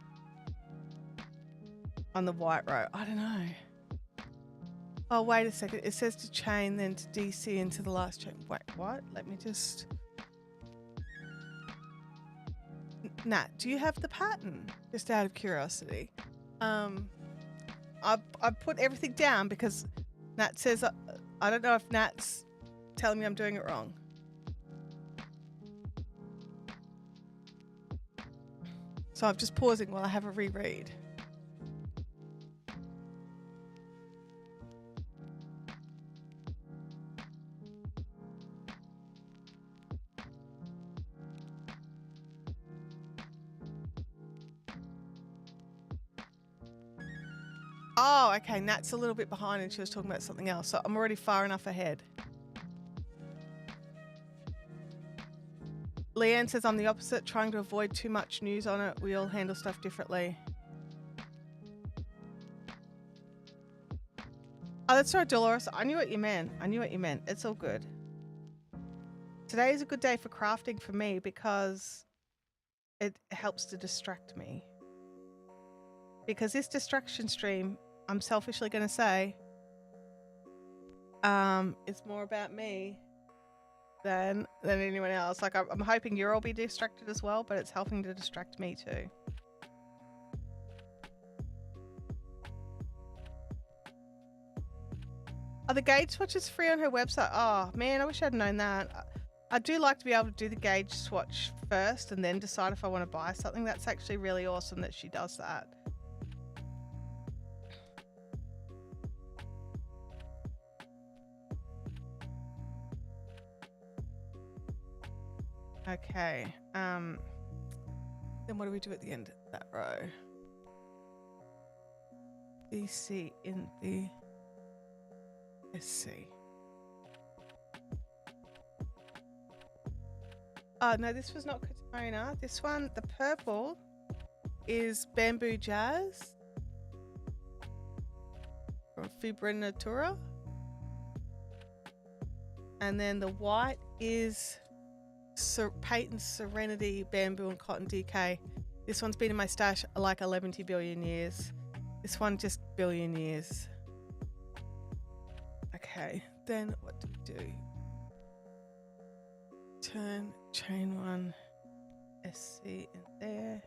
on the white row. I don't know. Oh, wait a second. It says to chain, then to DC into the last chain. Wait, what? Let me just... Nat, do you have the pattern? Just out of curiosity. I put everything down because Nat says, I don't know if Nat's telling me I'm doing it wrong. So I'm just pausing while I have a reread. Oh, okay, Nat's a little bit behind and she was talking about something else, so I'm already far enough ahead. Leanne says I'm the opposite, trying to avoid too much news on it. We all handle stuff differently. Oh, that's right, Dolores. I knew what you meant. It's all good. Today is a good day for crafting for me because it helps to distract me. Because this distraction stream, I'm selfishly going to say, it's more about me than anyone else. Like I'm hoping you'll all be distracted as well, but it's helping to distract me too. Are the gauge swatches free on her website? Oh man, I wish I'd known that. I do like to be able to do the gauge swatch first and then decide if I want to buy something. That's actually really awesome that she does that. Okay. Then what do we do at the end of that row? BC in the SC. Oh no, this was not Katona. This one, the purple, is Bamboo Jazz from Fibra Natura. And then the white is Peyton's Serenity Bamboo and Cotton DK. This one's been in my stash like 11 billion years. This one just billion years. Okay, then what do we do? Turn chain one, SC in there.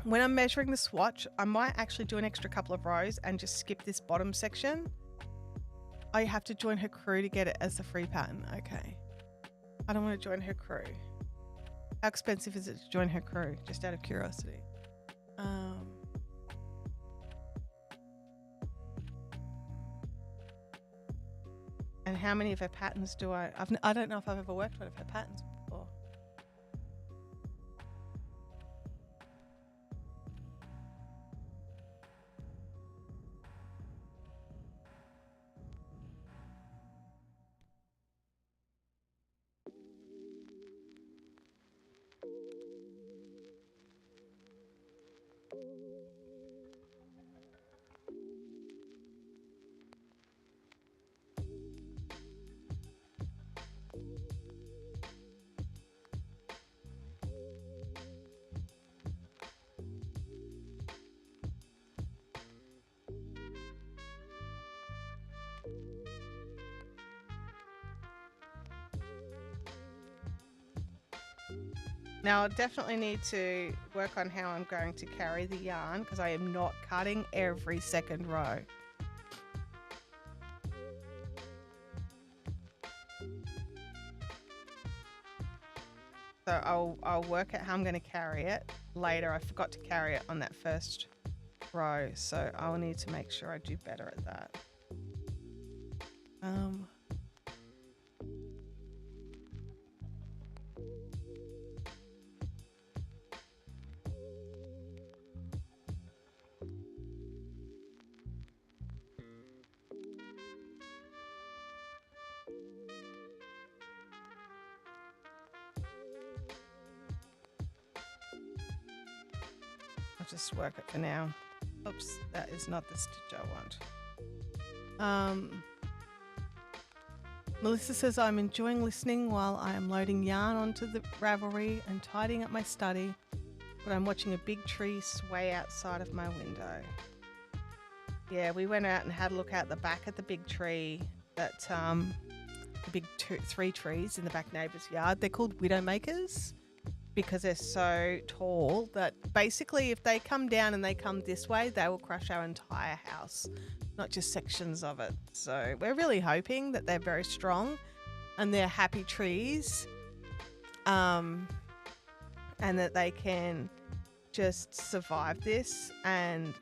When I'm measuring the swatch, I might actually do an extra couple of rows and just skip this bottom section. Oh, you have to join her crew to get it as the free pattern. Okay. I don't want to join her crew. How expensive is it to join her crew? Just out of curiosity. And how many of her patterns do I don't know if I've ever worked one of her patterns before. Now I definitely need to work on how I'm going to carry the yarn because I am not cutting every second row. So I'll work out how I'm going to carry it later. I forgot to carry it on that first row, so I'll need to make sure I do better at that. I'll just work it for now. Oops, that is not the stitch I want. Melissa says, I'm enjoying listening while I am loading yarn onto the Ravelry and tidying up my study, but I'm watching a big tree sway outside of my window. Yeah, we went out and had a look out the back at the big tree that, the big three trees in the back neighbour's yard. They're called Widowmakers because they're so tall that basically if they come down and they come this way, they will crush our entire house, not just sections of it. So we're really hoping that they're very strong and they're happy trees, and that they can just survive this and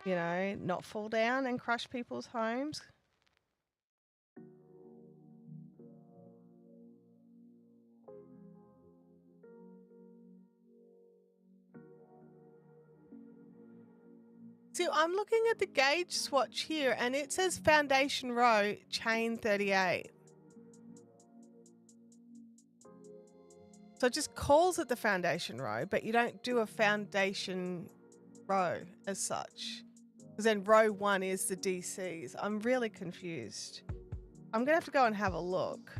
you know, not fall down and crush people's homes. So I'm looking at the gauge swatch here and it says foundation row, chain 38. So it just calls it the foundation row, but you don't do a foundation row as such. Because then row 1 is the DCs. I'm really confused. I'm gonna have to go and have a look.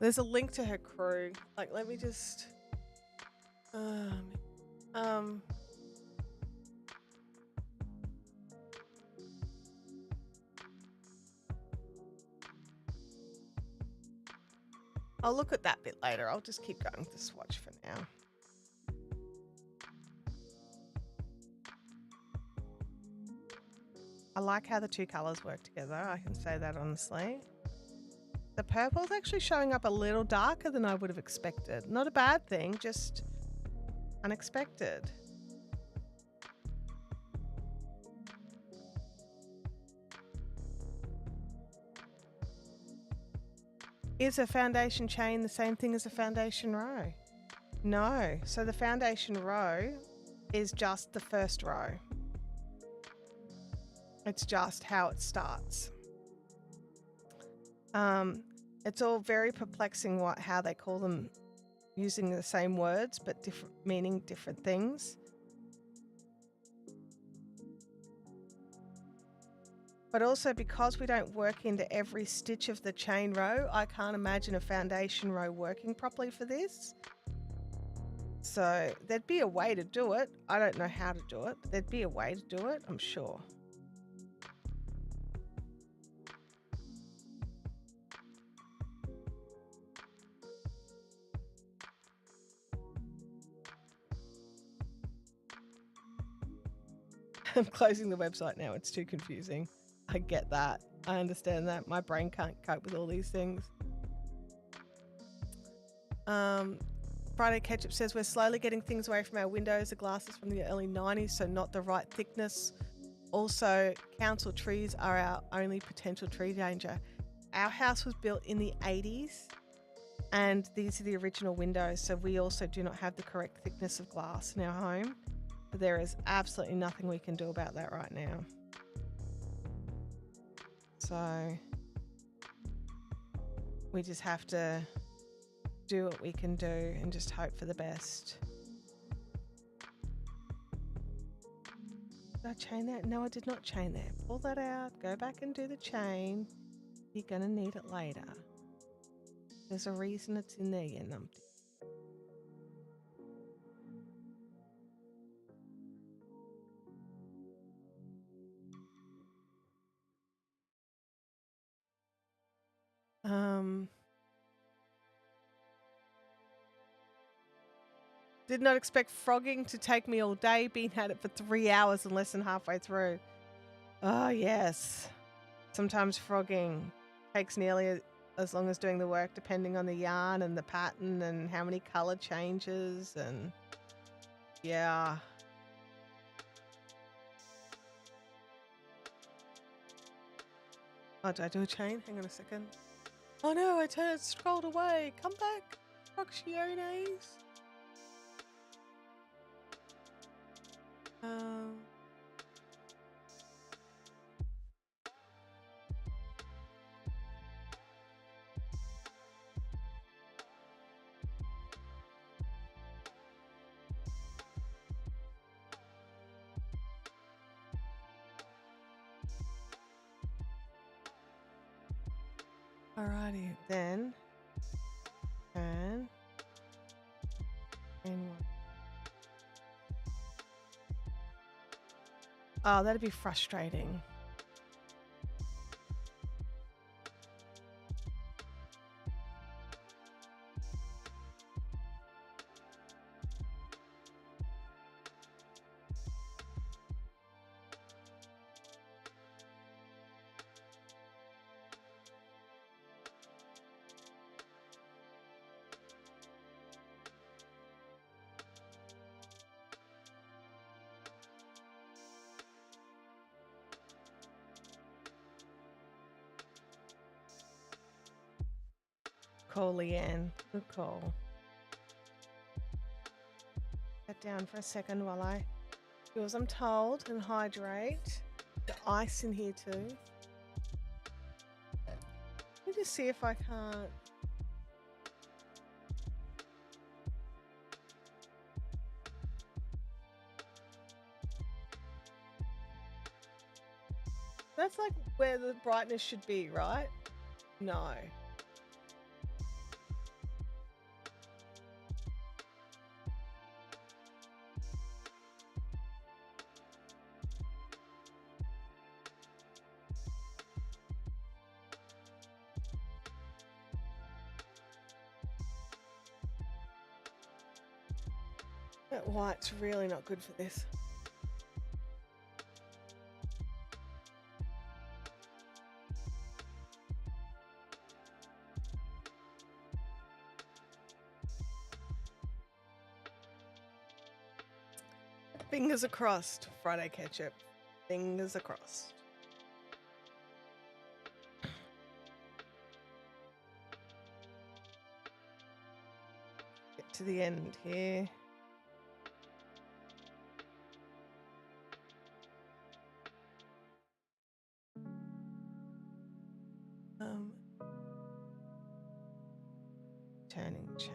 There's a link to her crew. Like, let me just. I'll look at that bit later. I'll just keep going with the swatch for now. I like how the two colors work together. I can say that honestly. The purple's actually showing up a little darker than I would have expected. Not a bad thing, just unexpected. Is a foundation chain the same thing as a foundation row? No. So the foundation row is just the first row. It's just how it starts. It's all very perplexing how they call them using the same words but meaning different things. But also because we don't work into every stitch of the chain row, I can't imagine a foundation row working properly for this. So there'd be a way to do it. I don't know how to do it, but there'd be a way to do it, I'm sure. I'm closing the website now. It's too confusing. I get that. I understand that. My brain can't cope with all these things. Friday Ketchup says we're slowly getting things away from our windows. The glass is from the early 90s, so not the right thickness. Also, council trees are our only potential tree danger. Our house was built in the 80s, and these are the original windows, so we also do not have the correct thickness of glass in our home. But there is absolutely nothing we can do about that right now. So we just have to do what we can do and just hope for the best. Did I chain that? No, I did not chain that. Pull that out, go back and do the chain. You're going to need it later. There's a reason it's in there, you numpty. Did not expect frogging to take me all day. Been at it for 3 hours and less than halfway through. Oh, yes. Sometimes frogging takes nearly as long as doing the work, depending on the yarn and the pattern and how many color changes. And yeah. Oh, did I do a chain? Hang on a second. Oh no, I scrolled away. Come back, Roxiones. Alrighty, then. And one. Oh, that'd be frustrating. Call Leanne. Good call. Get down for a second while I do as I'm told and hydrate. The ice in here too. Let me just see if I can't. That's like where the brightness should be, right? No. That white's really not good for this. Fingers crossed, Friday ketchup. Fingers crossed. Get to the end here. Turning chain.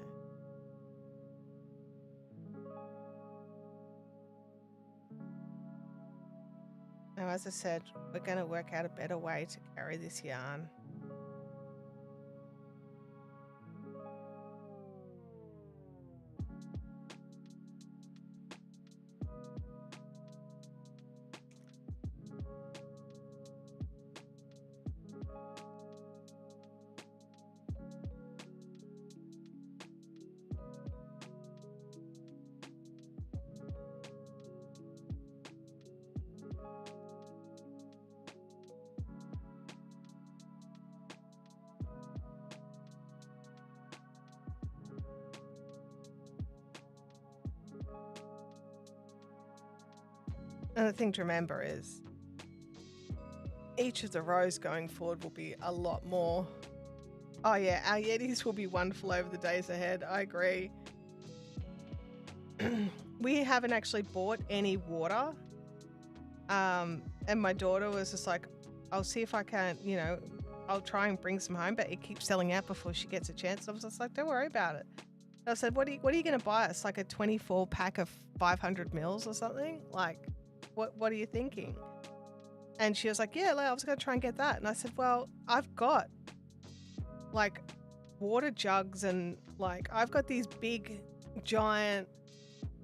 Now, as I said, we're going to work out a better way to carry this yarn. And the thing to remember is each of the rows going forward will be a lot more. Oh yeah, our Yetis will be wonderful over the days ahead. I agree. We haven't actually bought any water. And my daughter was just like, I'll see if I can, you know, I'll try and bring some home, but it keeps selling out before she gets a chance. I was just like, don't worry about it. And I said, what are you going to buy us? Like a 24 pack of 500 mils or something? Like, what are you thinking? And she was like, yeah, I was going to try and get that. And I said, well, I've got like water jugs and like I've got these big giant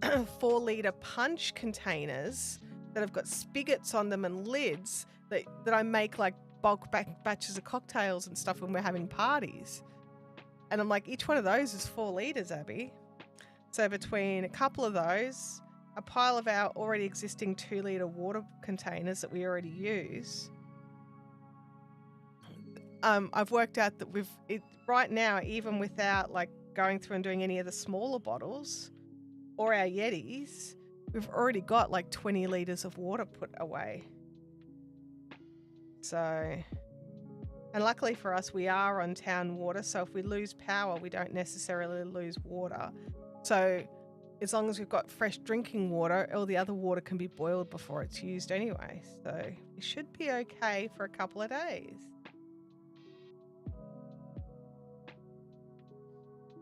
4-liter punch containers that have got spigots on them and lids that I make like bulk batches of cocktails and stuff when we're having parties. And I'm like, each one of those is 4 liters, Abby. So between a couple of those, a pile of our already existing 2-liter water containers that we already use, I've worked out that right now, even without like going through and doing any of the smaller bottles or our Yetis, we've already got like 20 liters of water put away. So, and luckily for us, we are on town water. So if we lose power, we don't necessarily lose water. So as long as we've got fresh drinking water, all the other water can be boiled before it's used anyway. So it should be okay for a couple of days.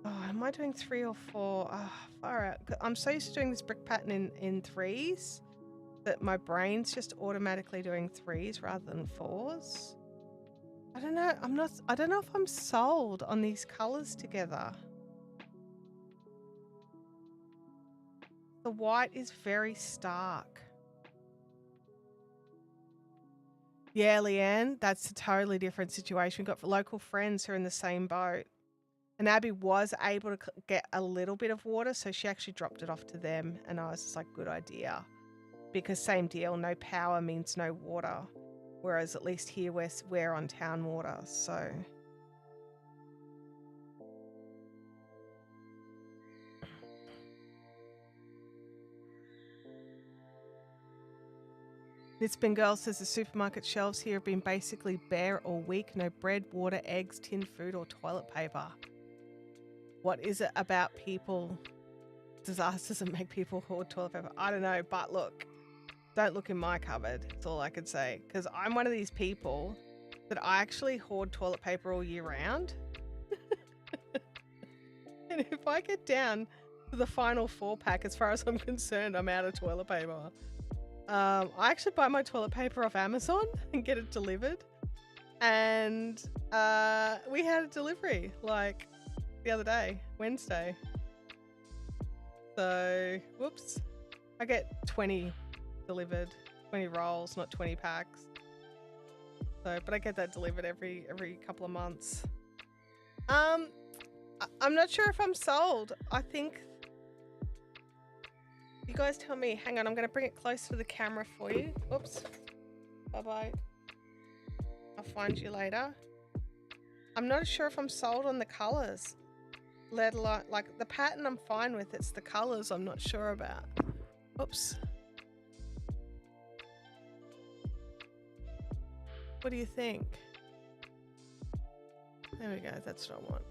Oh, am I doing 3 or 4? Oh, far out. I'm so used to doing this brick pattern in 3s that my brain's just automatically doing 3s rather than 4s. I don't know. I don't know if I'm sold on these colors together. The white is very stark. Yeah, Leanne, that's a totally different situation. We've got local friends who are in the same boat. And Abby was able to get a little bit of water, so she actually dropped it off to them. And I was just like, good idea. Because same deal, no power means no water. Whereas at least here we're on town water, so. Lisbon Girl says the supermarket shelves here have been basically bare all week. No bread, water, eggs, tinned food or toilet paper. What is it about people? Disasters that make people hoard toilet paper? I don't know, but look, don't look in my cupboard. That's all I could say. Because I'm one of these people that I actually hoard toilet paper all year round. And if I get down to the final 4-pack, as far as I'm concerned, I'm out of toilet paper. I actually buy my toilet paper off Amazon and get it delivered. And we had a delivery like the other day, Wednesday. So, whoops. I get 20 delivered, 20 rolls, not 20 packs. So, but I get that delivered every couple of months. I'm not sure if I'm sold. I think you guys tell me. Hang on, I'm going to bring it close to the camera for you. Oops. Bye-bye. I'll find you later. I'm not sure if I'm sold on the colors. Let alone, like, the pattern I'm fine with. It's the colors I'm not sure about. Oops. What do you think? There we go. That's what I want.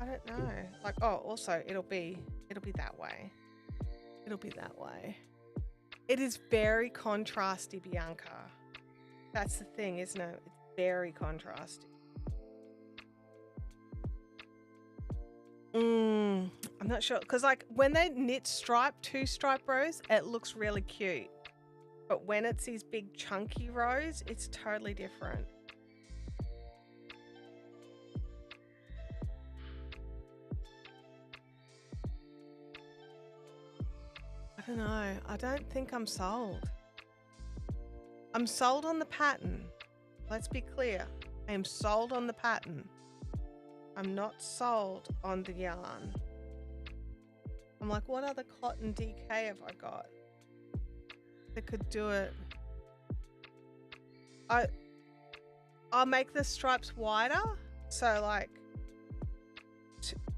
I don't know. Like, oh, also it'll be that way. It'll be that way. It is very contrasty, Bianca. That's the thing, isn't it? It's very contrasty. I'm not sure, because like when they knit two stripe rows, it looks really cute. But when it's these big chunky rows, it's totally different. I don't know. I don't think I'm sold. I'm sold on the pattern. Let's be clear. I am sold on the pattern. I'm not sold on the yarn. I'm like, what other cotton DK have I got that could do it? I'll make the stripes wider. So like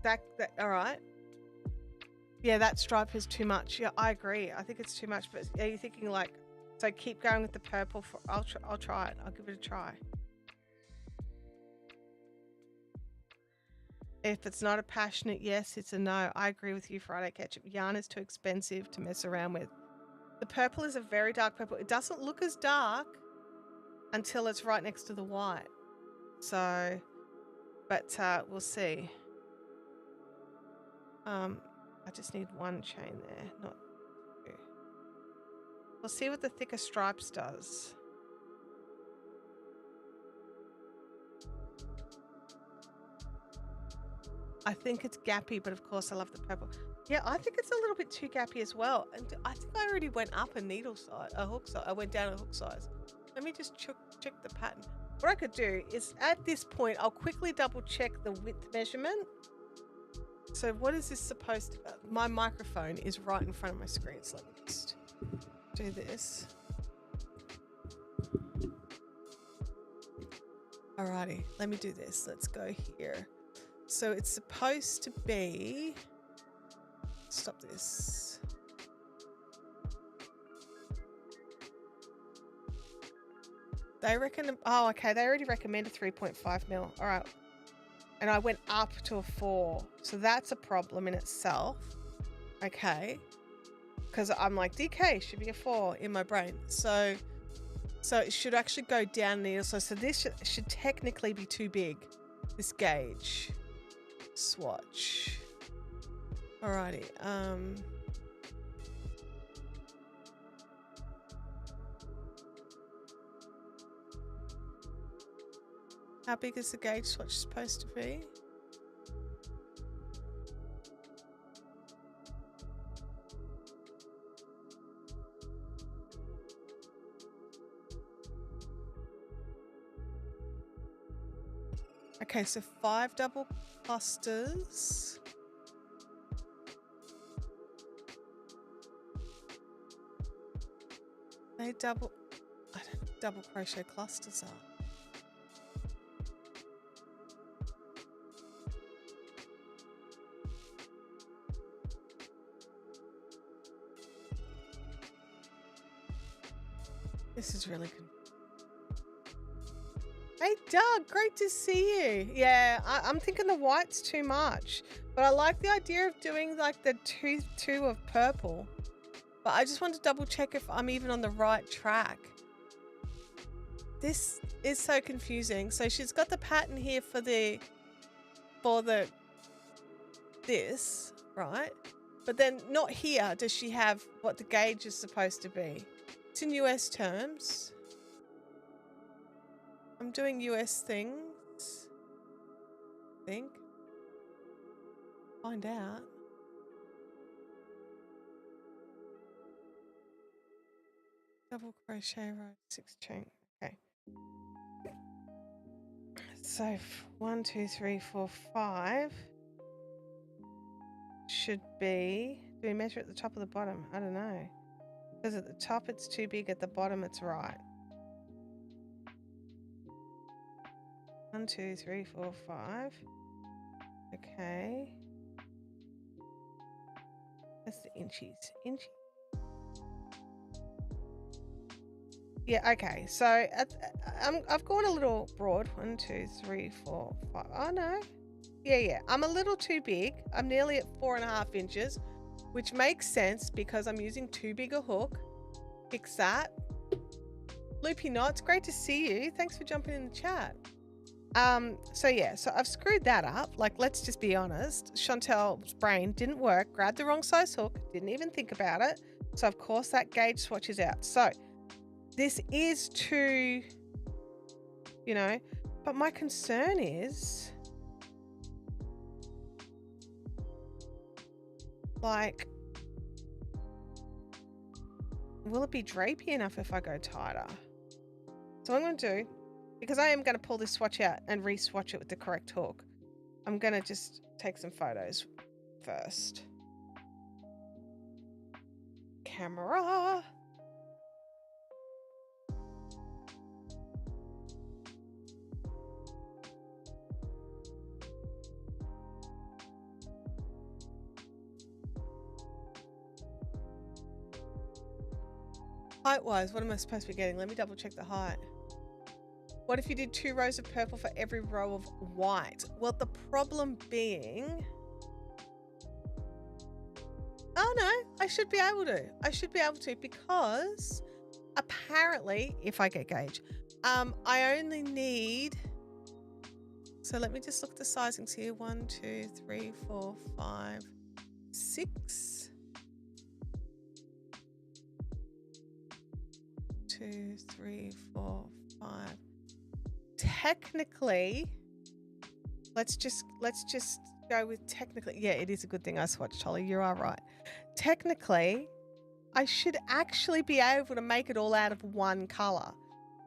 that all right. Yeah, that stripe is too much. Yeah, I agree. I think it's too much. But are you thinking like, so keep going with the purple? I'll try it. I'll give it a try. If it's not a passionate yes, it's a no. I agree with you, Friday Ketchup. Yarn is too expensive to mess around with. The purple is a very dark purple. It doesn't look as dark until it's right next to the white. So, but we'll see. I just need one chain there, not two. We'll see what the thicker stripes does. I think it's gappy, but of course I love the purple. Yeah, I think it's a little bit too gappy as well. And I think I already went up a hook size. I went down a hook size. Let me just check the pattern. What I could do is at this point, I'll quickly double check the width measurement. So what is this supposed to be? My microphone is right in front of my screen, so let me just do this. Alrighty, let me do this. Let's go here. So it's supposed to be, stop this. They reckon, oh, okay, they already recommended 3.5 mil. All right. And I went up to a 4. So that's a problem in itself. Okay. Because I'm like, DK should be a 4 in my brain. So it should actually go down needle. So this should technically be too big, this gauge. Swatch. Alrighty. How big is the gauge swatch supposed to be? Okay, so 5 double clusters. They double, I don't know, double crochet clusters are. This is really good. Hey Doug, great to see you. Yeah, I'm thinking the white's too much, but I like the idea of doing like the two of purple. But I just want to double check if I'm even on the right track. This is so confusing. So she's got the pattern here for the this, right? But then not here does she have what the gauge is supposed to be. It's in US terms. I'm doing US things. I think. Find out. Double crochet row, 6 chain. Okay. So 1, 2, 3, 4, 5 should be. Do we measure at the top or the bottom? I don't know. Because at the top it's too big, at the bottom it's right. 1, 2, 3, 4, 5. Okay. That's the inchies. Inchies. Yeah, okay. So I've gone a little broad. 1, 2, 3, 4, 5. Oh, no. Yeah. I'm a little too big. I'm nearly at 4.5 inches, which makes sense because I'm using too big a hook. Fix that. Loopy Knots, great to see you. Thanks for jumping in the chat. So I've screwed that up. Like, let's just be honest. Chantel's brain didn't work, grabbed the wrong size hook, didn't even think about it. So of course that gauge swatches out. So this is too, but my concern is, like, will it be drapey enough if I go tighter? So what I'm going to do, because I am going to pull this swatch out and re-swatch it with the correct hook, I'm going to just take some photos first. Camera. Height-wise, what am I supposed to be getting? Let me double check the height. What if you did 2 rows of purple for every row of white? Well, the problem being... Oh, no, I should be able to. I should be able to because apparently, if I get gauge, I only need... So let me just look at the sizings here. 1, 2, 3, 4, 5, 6... 2, 3, 4, 5. Technically, let's just go with technically. Yeah, it is a good thing I swatched, Holly. You are right. Technically, I should actually be able to make it all out of one color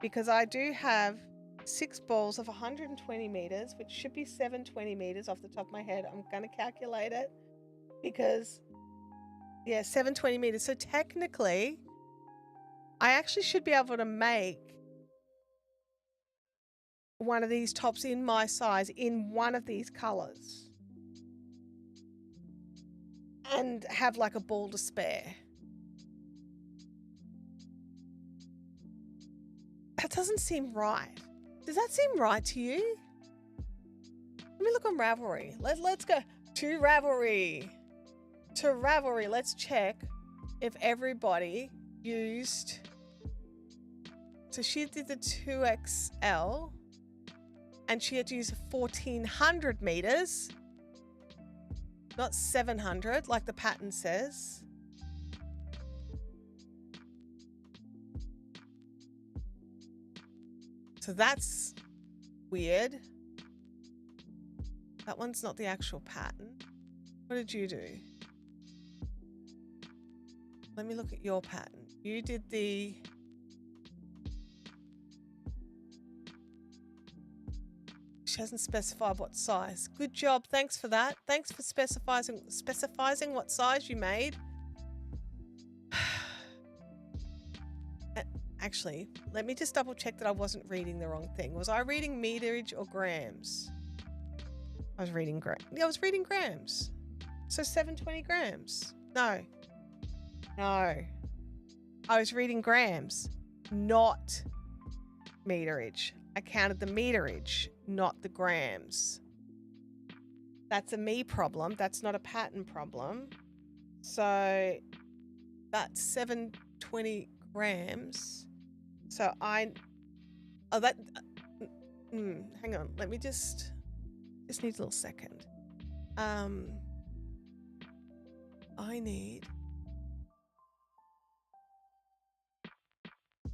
because I do have 6 balls of 120 meters, which should be 720 meters off the top of my head. I'm going to calculate it because, yeah, 720 meters. So technically, I actually should be able to make one of these tops in my size in one of these colors and have like a ball to spare. That doesn't seem right. Does that seem right to you? Let me look on Ravelry. Let's go to Ravelry. To Ravelry, let's check if everybody used... So she did the 2XL and she had to use 1400 meters, not 700 like the pattern says. So that's weird. That one's not the actual pattern. What did you do? Let me look at your pattern. You did the... She hasn't specified what size. Good job. Thanks for that. Thanks for specifying what size you made. Actually, let me just double check that I wasn't reading the wrong thing. Was I reading meterage or grams? I was reading grams. Yeah, I was reading grams. So 720 grams. No. I was reading grams, not meterage. I counted the meterage, not the grams. That's a me problem. That's not a pattern problem. So that's 720 grams. So hang on. Let me just need a little second. I need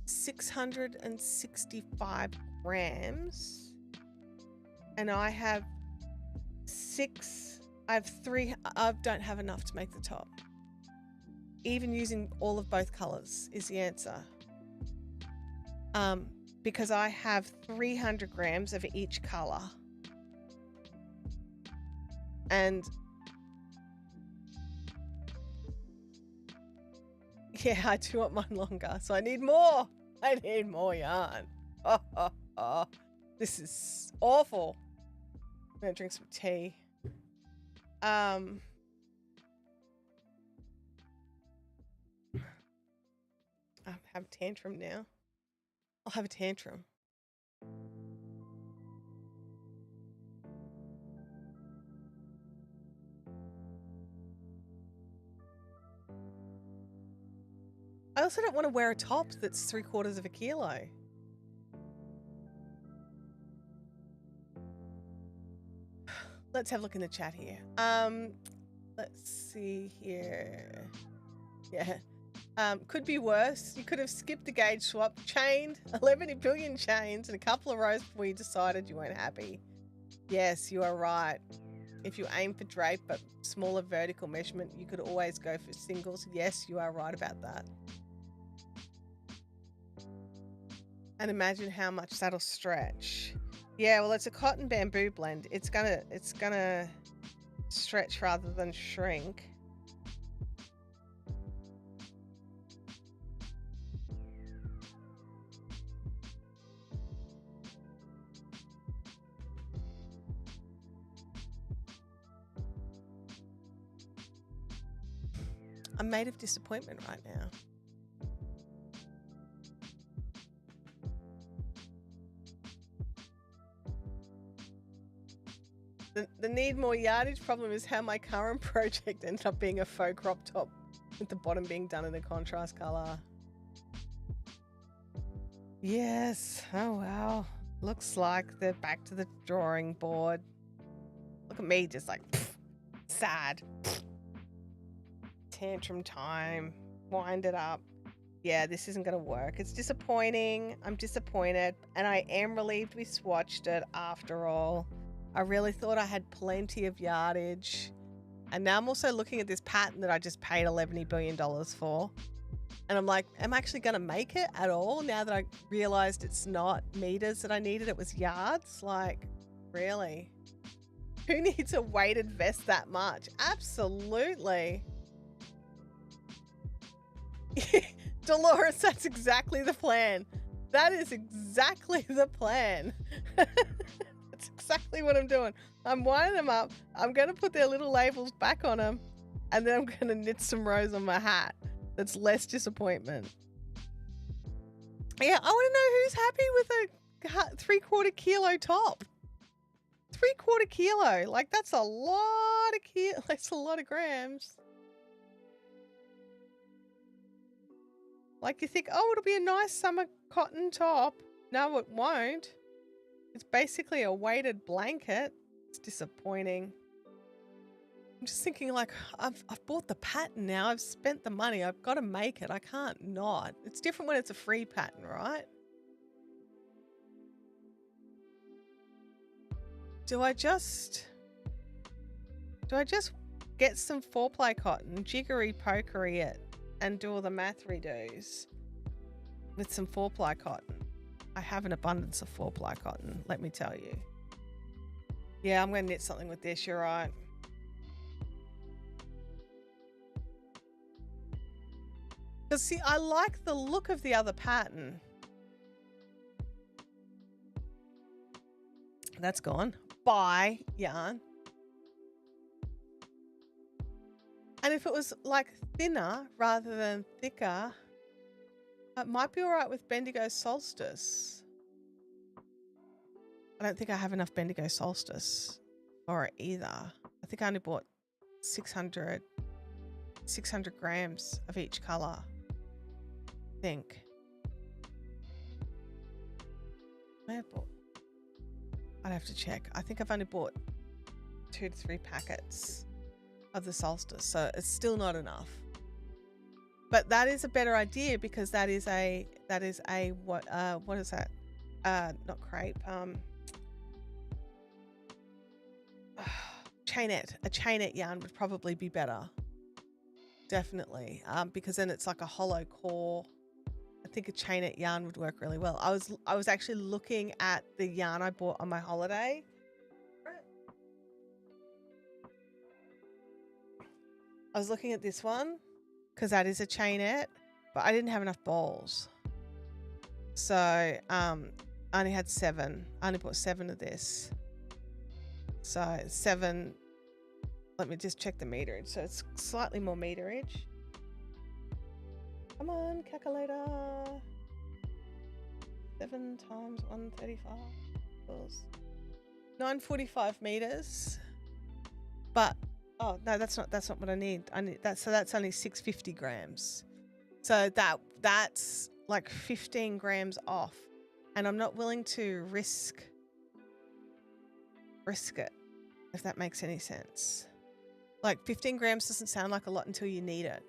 665 grams, and I have 3. I don't have enough to make the top. Even using all of both colors is the answer. Because I have 300 grams of each color. And yeah, I do want mine longer, so I need more. I need more yarn. Oh. This is awful. I'm gonna drink some tea. I'll have a tantrum now. I'll have a tantrum. I also don't want to wear a top that's 3/4 of a kilo. Let's have a look in the chat here. Let's see here. Yeah. Could be worse. You could have skipped the gauge swap, chained 11 billion chains and a couple of rows before you decided you weren't happy. Yes, you are right. If you aim for drape but smaller vertical measurement, you could always go for singles. Yes, you are right about that. And imagine how much that'll stretch. Yeah, well, it's a cotton bamboo blend. It's gonna stretch rather than shrink. I'm made of disappointment right now. The need more yardage problem is how my current project ended up being a faux crop top with the bottom being done in a contrast color. Yes. Oh, wow. Looks like they're back to the drawing board. Look at me just like, pff, sad. Pff. Tantrum time. Wind it up. Yeah, this isn't going to work. It's disappointing. I'm disappointed. And I am relieved we swatched it after all. I really thought I had plenty of yardage. And now I'm also looking at this pattern that I just paid $11 billion for. And I'm like, am I actually going to make it at all now that I realized it's not meters that I needed? It was yards? Like, really? Who needs a weighted vest that much? Absolutely. Dolores, that's exactly the plan. That is exactly the plan. That's exactly what I'm doing. I'm winding them up. I'm going to put their little labels back on them. And then I'm going to knit some rows on my hat. That's less disappointment. Yeah, I want to know who's happy with a 3/4 kilo top. 3/4 kilo. Like, that's a lot of that's a lot of grams. Like, you think, oh, it'll be a nice summer cotton top. No, it won't. It's basically a weighted blanket. It's disappointing. I'm just thinking, like, I've bought the pattern now. I've spent the money. I've got to make it. I can't not. It's different when it's a free pattern, right? Do I just get some 4-ply cotton, jiggery pokery it, and do all the math redos with some 4-ply cotton? I have an abundance of 4-ply cotton, let me tell you. Yeah, I'm going to knit something with this, you're right. Because, see, I like the look of the other pattern. That's gone. Bye, yarn. And if it was, like, thinner rather than thicker, it might be all right with Bendigo Solstice. I don't think I have enough Bendigo Solstice for it either. I think I only bought 600 grams of each color. I think. I'd have to check. I think I've only bought 2 to 3 packets. of the solstice. So it's still not enough. But that is a better idea because that is a what is that? Not crepe. Chainette. A chainette yarn would probably be better. Definitely. Because then it's like a hollow core. I think a chainette yarn would work really well. I was actually looking at the yarn I bought on my holiday. I was looking at this one because that is a chainette, but I didn't have enough balls. So I only had 7. I only bought 7 of this. So 7, let me just check the meterage. So it's slightly more meterage. Come on, calculator. 7 times 135 equals 945 meters. But oh no, that's not what I need. I need that. So that's only 650 grams. So that's like 15 grams off, and I'm not willing to risk it, if that makes any sense. Like 15 grams doesn't sound like a lot until you need it.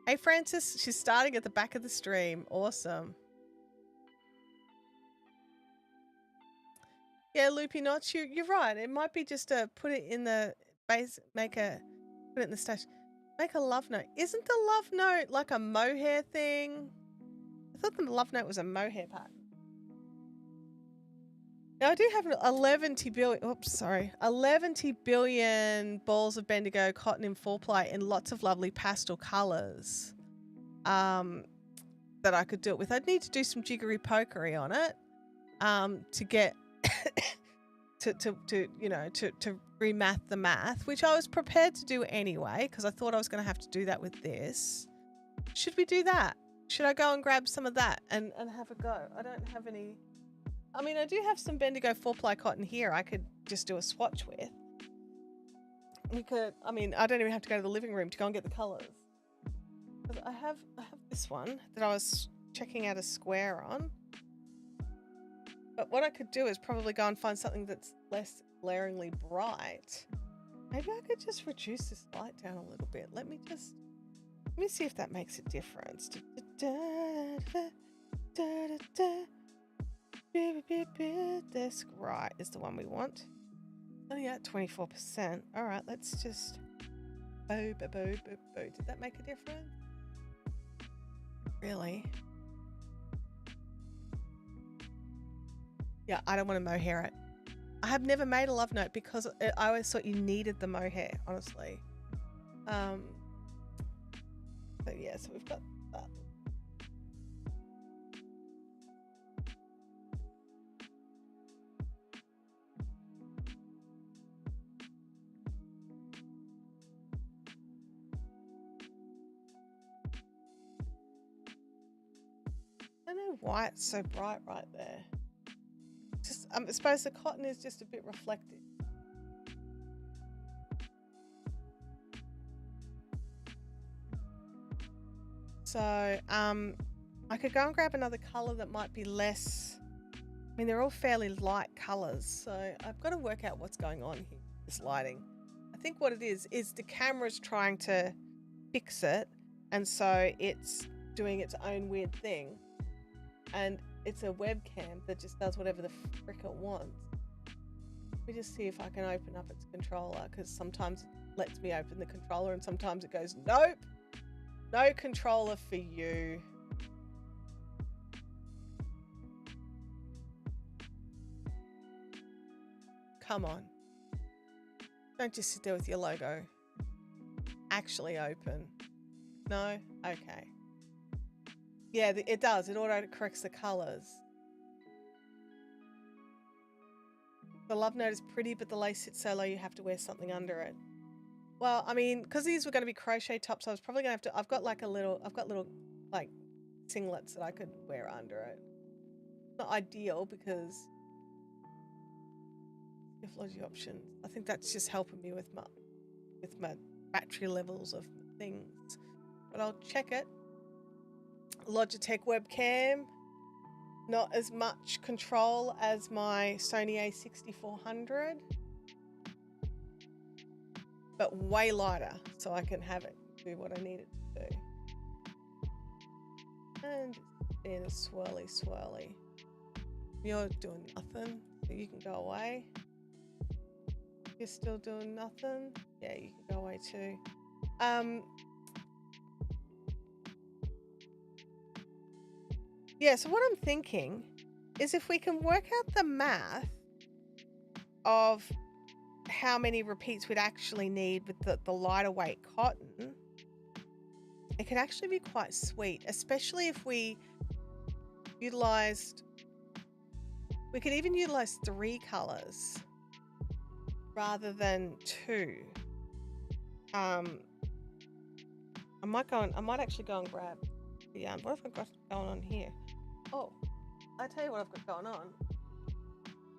Hey Francis, she's starting at the back of the stream. Awesome. Yeah, Loopy Knots, you're right. It might be just to put it in the base, put it in the stash. Make a love note. Isn't the love note like a mohair thing? I thought the love note was a mohair pattern. Now I do have 11 billion balls of Bendigo cotton in 4-ply in lots of lovely pastel colours that I could do it with. I'd need to do some jiggery pokery on it to get to remath the math, which I was prepared to do anyway because I thought I was going to have to do that with this. Should we do that? Should I go and grab some of that and have a go? I don't have any. I mean, I do have some Bendigo 4-ply cotton here I could just do a swatch with. I mean, I don't even have to go to the living room to go and get the colours. I have this one that I was checking out a square on. But what I could do is probably go and find something that's less glaringly bright. Maybe I could just reduce this light down a little bit. Let me see if that makes a difference. This right is the one we want. Only at 24%. All right, let's just Did that make a difference? Really? Yeah, I don't want to mohair it. I have never made a love note because I always thought you needed the mohair, honestly. So yeah, so we've got that. I don't know why it's so bright right there. Just, I suppose the cotton is just a bit reflective. So, I could go and grab another color that might be less. I mean, they're all fairly light colors, so I've got to work out what's going on here. This lighting. I think what it is the camera's trying to fix it, and so it's doing its own weird thing. And it's a webcam that just does whatever the frick it wants. Let me just see if I can open up its controller, because sometimes it lets me open the controller and sometimes it goes, nope, no controller for you. Come on. Don't just sit there with your logo. Actually open. No? Okay. Yeah, it does. It auto-corrects the colours. The love note is pretty, but the lace sits so low you have to wear something under it. Well, I mean, because these were going to be crochet tops, I was probably going to have to... I've got little, like, singlets that I could wear under it. Not ideal because... Giftology options. I think that's just helping me with my battery levels of things. But I'll check it. Logitech webcam, not as much control as my Sony A6400. but way lighter, so I can have it do what I need it to do. And being a swirly. You're doing nothing, so you can go away. You're still doing nothing. Yeah, you can go away too. Yeah, so what I'm thinking is if we can work out the math of how many repeats we'd actually need with the lighter weight cotton, it could actually be quite sweet, especially if we utilized, we could even utilize 3 colors rather than 2. I might actually go and grab the yarn. What have I got going on here? Oh, I tell you what I've got going on.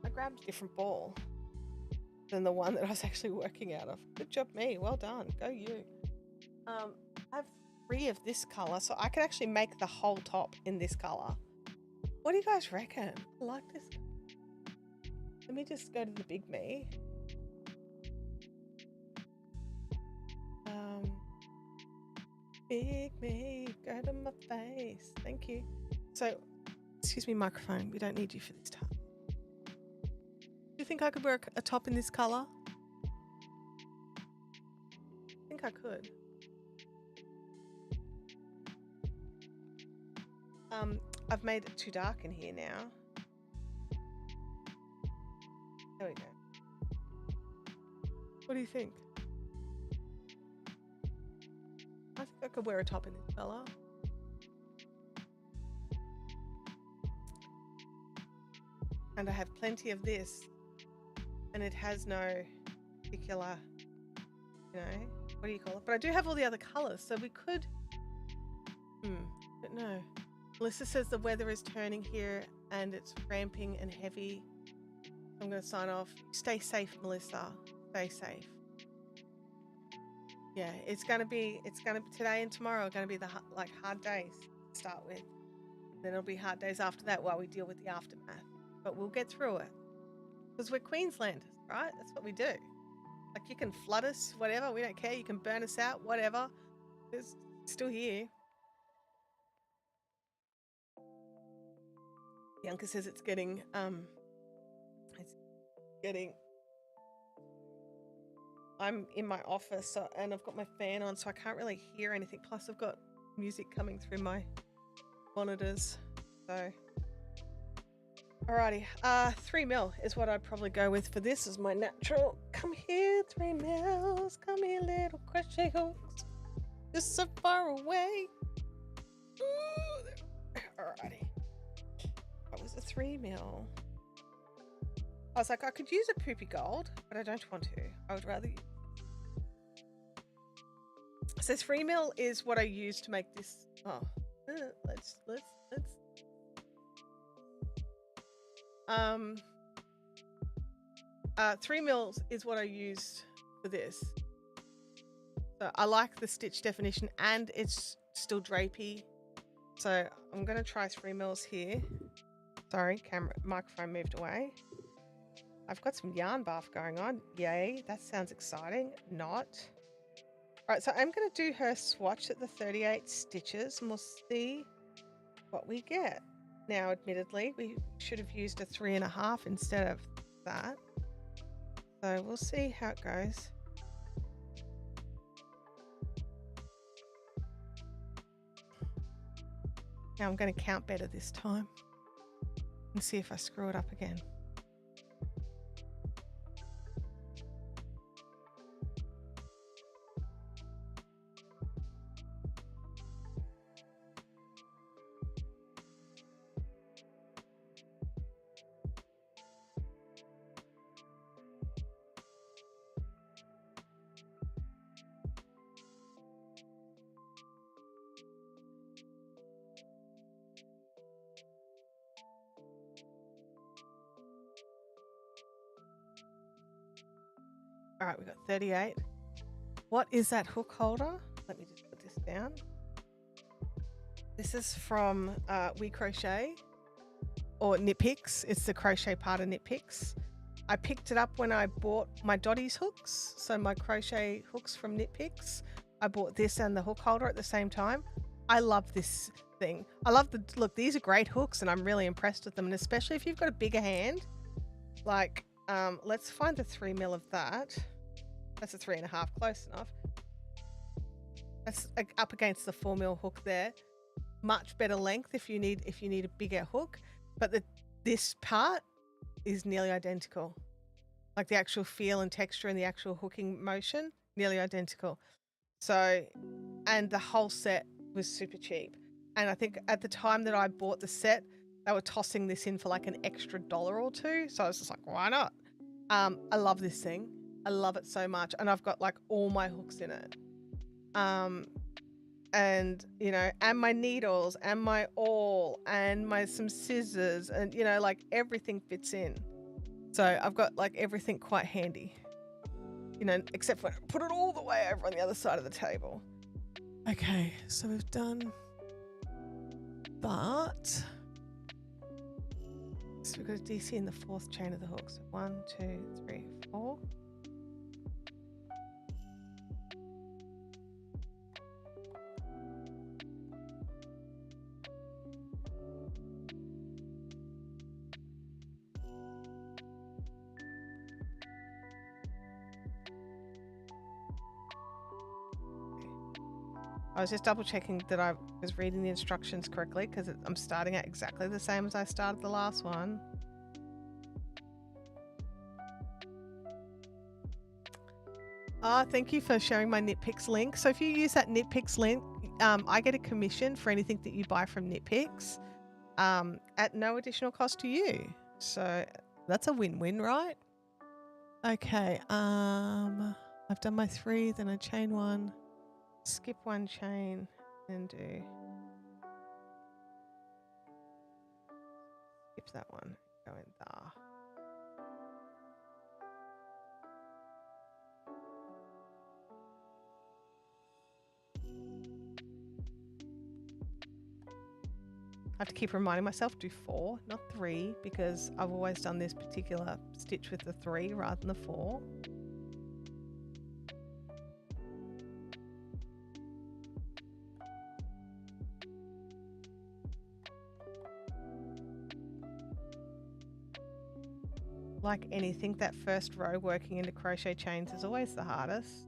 I grabbed a different ball than the one that I was actually working out of. Good job me, well done, go you. I have 3 of this color, so I could actually make the whole top in this color. What do you guys reckon? I like this. Let me just go to the big me. Big me, go to my face. Thank you. So, excuse me, microphone. We don't need you for this time. Do you think I could wear a top in this color? I think I could. I've made it too dark in here now. There we go. What do you think? I think I could wear a top in this color. And I have plenty of this, and it has no particular, you know, what do you call it? But I do have all the other colors, so we could, but no. Melissa says the weather is turning here and it's ramping and heavy. I'm going to sign off. Stay safe, Melissa. Stay safe. Yeah, it's going to be today and tomorrow are going to be the hard days to start with. Then it'll be hard days after that while we deal with the aftermath. But we'll get through it. Because we're Queenslanders, right? That's what we do. Like, you can flood us, whatever. We don't care. You can burn us out, whatever. It's still here. Bianca says it's getting I'm in my office, and I've got my fan on, so I can't really hear anything. Plus, I've got music coming through my monitors. So, alrighty. 3 mil is what I'd probably go with for this as my natural. Come here, 3 mils. Come here, little crochet hooks. You're so far away. Ooh, alrighty. That was a 3 mil. I was like, I could use a poopy gold, but I don't want to. I would rather. So 3 mil is what I use to make this. Oh, let's. 3 mils is what I used for this. So I like the stitch definition, and it's still drapey. So I'm gonna try 3 mils here. Sorry, microphone moved away. I've got some yarn bath going on. Yay, that sounds exciting. Not. All right, so I'm going to do her swatch at the 38 stitches, and we'll see what we get. Now, admittedly, we should have used a 3.5 instead of that. So we'll see how it goes. Now I'm going to count better this time and see if I screw it up again. All right, we've got 38. What is that hook holder? Let me just put this down. This is from We Crochet or Knit Picks. It's the crochet part of Knit Picks. I picked it up when I bought my Dottie's hooks, so my crochet hooks from Knit Picks. I bought this and the hook holder at the same time. I love this thing. I love the look. These are great hooks, and I'm really impressed with them. And especially if you've got a bigger hand, like let's find the 3 mil of that. That's a 3.5, close enough. That's up against the 4 mil hook there. Much better length if you need a bigger hook, but this part is nearly identical. Like the actual feel and texture and the actual hooking motion, nearly identical. So, and the whole set was super cheap. And I think at the time that I bought the set, they were tossing this in for like an extra $1 or $2. So I was just like, why not? I love this thing. I love it so much. And I've got like all my hooks in it. And you know, and my needles and my awl and some scissors, and you know, like everything fits in. So I've got like everything quite handy, you know, except for put it all the way over on the other side of the table. Okay, so we've done that. So we've got a DC in the 4th chain of the hook. So 1, 2, 3, 4. I was just double checking that I was reading the instructions correctly, because I'm starting at exactly the same as I started the last one. Thank you for sharing my Knit Picks link. So if you use that Knit Picks link, I get a commission for anything that you buy from Knit Picks at no additional cost to you. So that's a win-win, right? Okay, I've done my 3, then I chain 1. Skip 1 chain and do skip that one, go in there. I have to keep reminding myself, do 4, not 3, because I've always done this particular stitch with the 3 rather than the 4. Like anything, that first row working into crochet chains is always the hardest.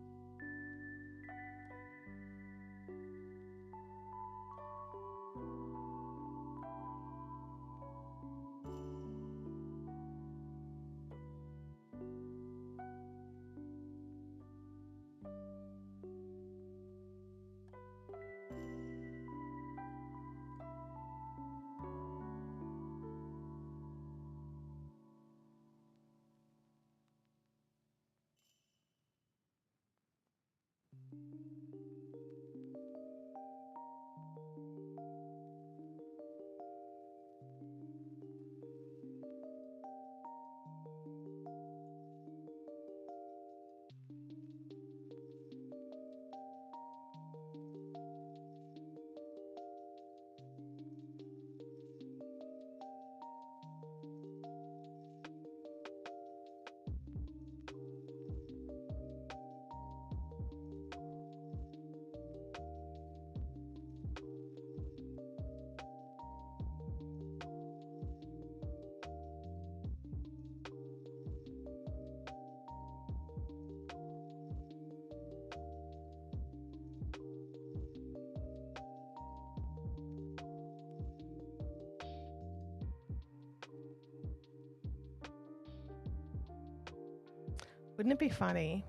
Wouldn't it be funny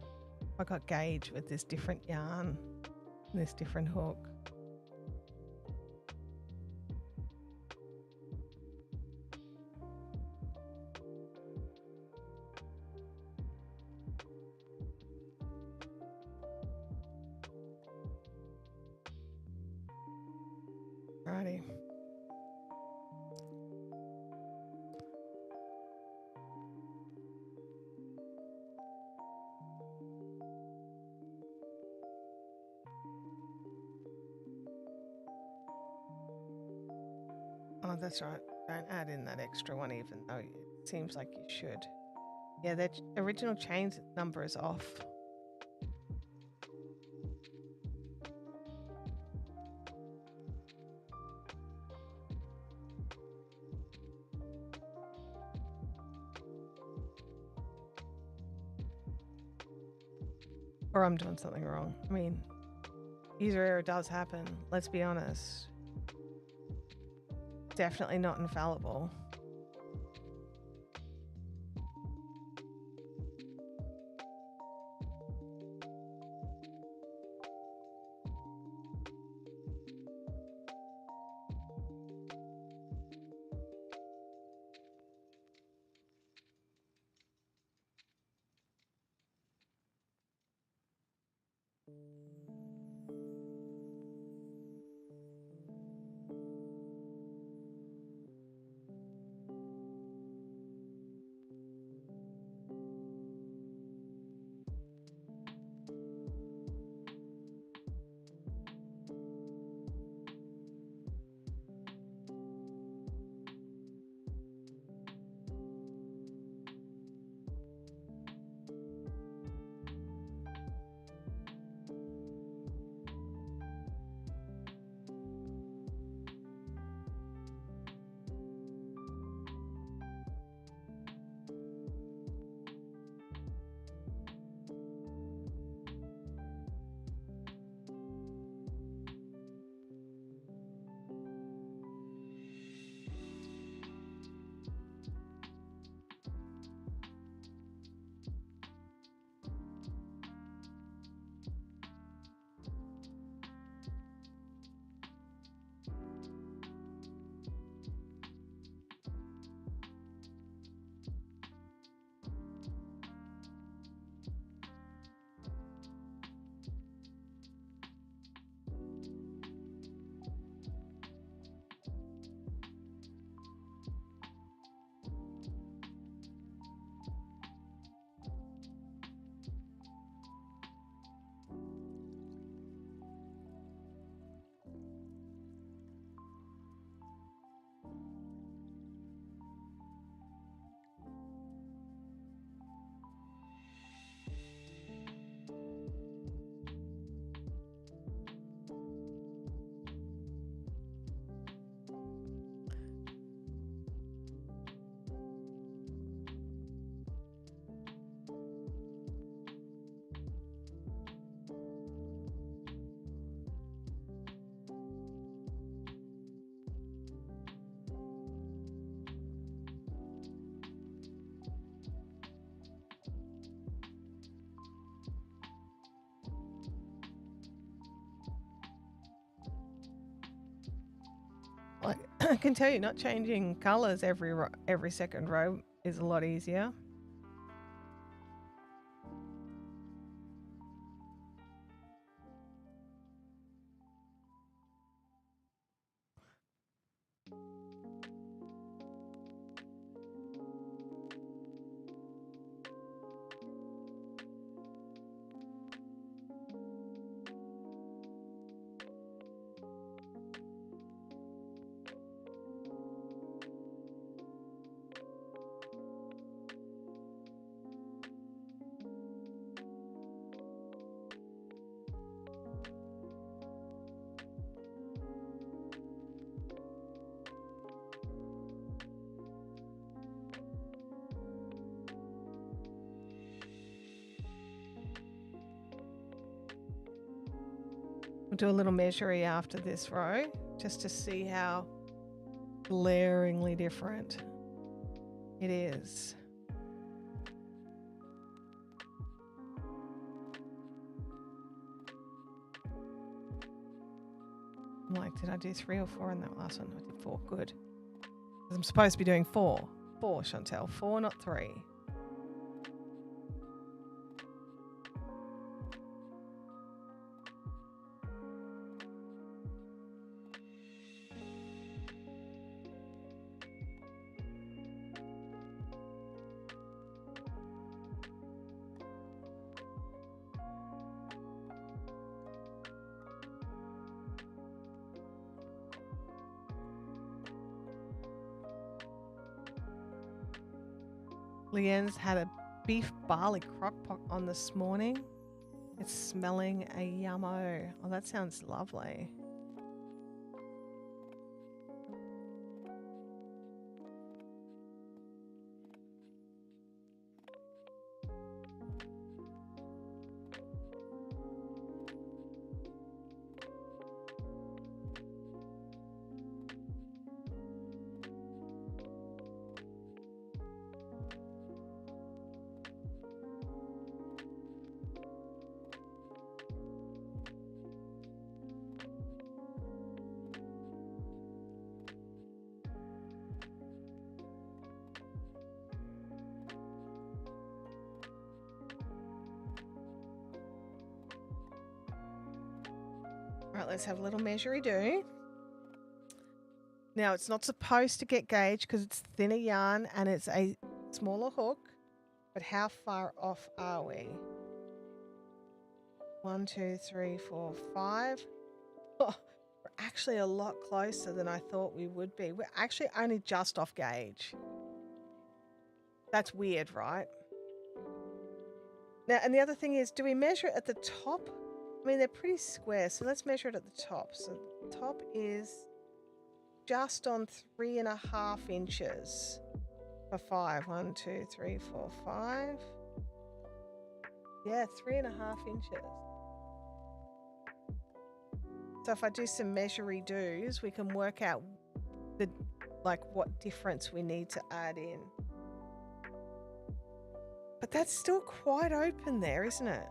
if I got gauge with this different yarn and this different hook? Alrighty. Oh, that's right. Don't add in that extra one, even though it seems like you should. Yeah, their original chain number is off. Or I'm doing something wrong. I mean, user error does happen. Let's be honest. Definitely not infallible. Like, I can tell you, not changing colors every second row is a lot easier. We'll do a little measuring after this row just to see how glaringly different it is. I'm like, did I do 3 or 4 in that last one? I did 4. Good. I'm supposed to be doing 4. 4, Chantel. 4, not 3. Leanne's had a beef barley crockpot on this morning. It's smelling a yummo. Oh, that sounds lovely. Right, let's have a little measure-do. Now, it's not supposed to get gauged because it's thinner yarn and it's a smaller hook, but how far off are we? 1, 2, 3, 4, 5. Oh, we're actually a lot closer than I thought we would be. We're actually only just off gauge. That's weird, right? Now, and the other thing is, do we measure it at the top? I mean, they're pretty square, so let's measure it at the top. So the top is just on 3.5 inches for 5. 1, 2, 3, 4, 5. Yeah, 3.5 inches. So if I do some measure-do's, we can work out what difference we need to add in. But that's still quite open there, isn't it?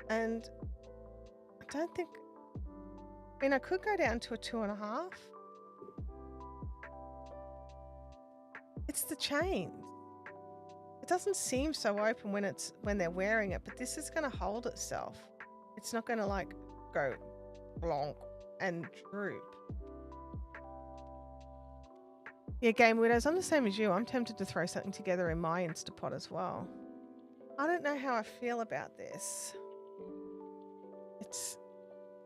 And I don't think, I mean, I could go down to a 2.5. It's the chain. It doesn't seem so open when they're wearing it, but this is going to hold itself. It's not going to like go blonk and droop. Yeah, Game Widows, I'm the same as you. I'm tempted to throw something together in my Instapot as well. I don't know how I feel about this.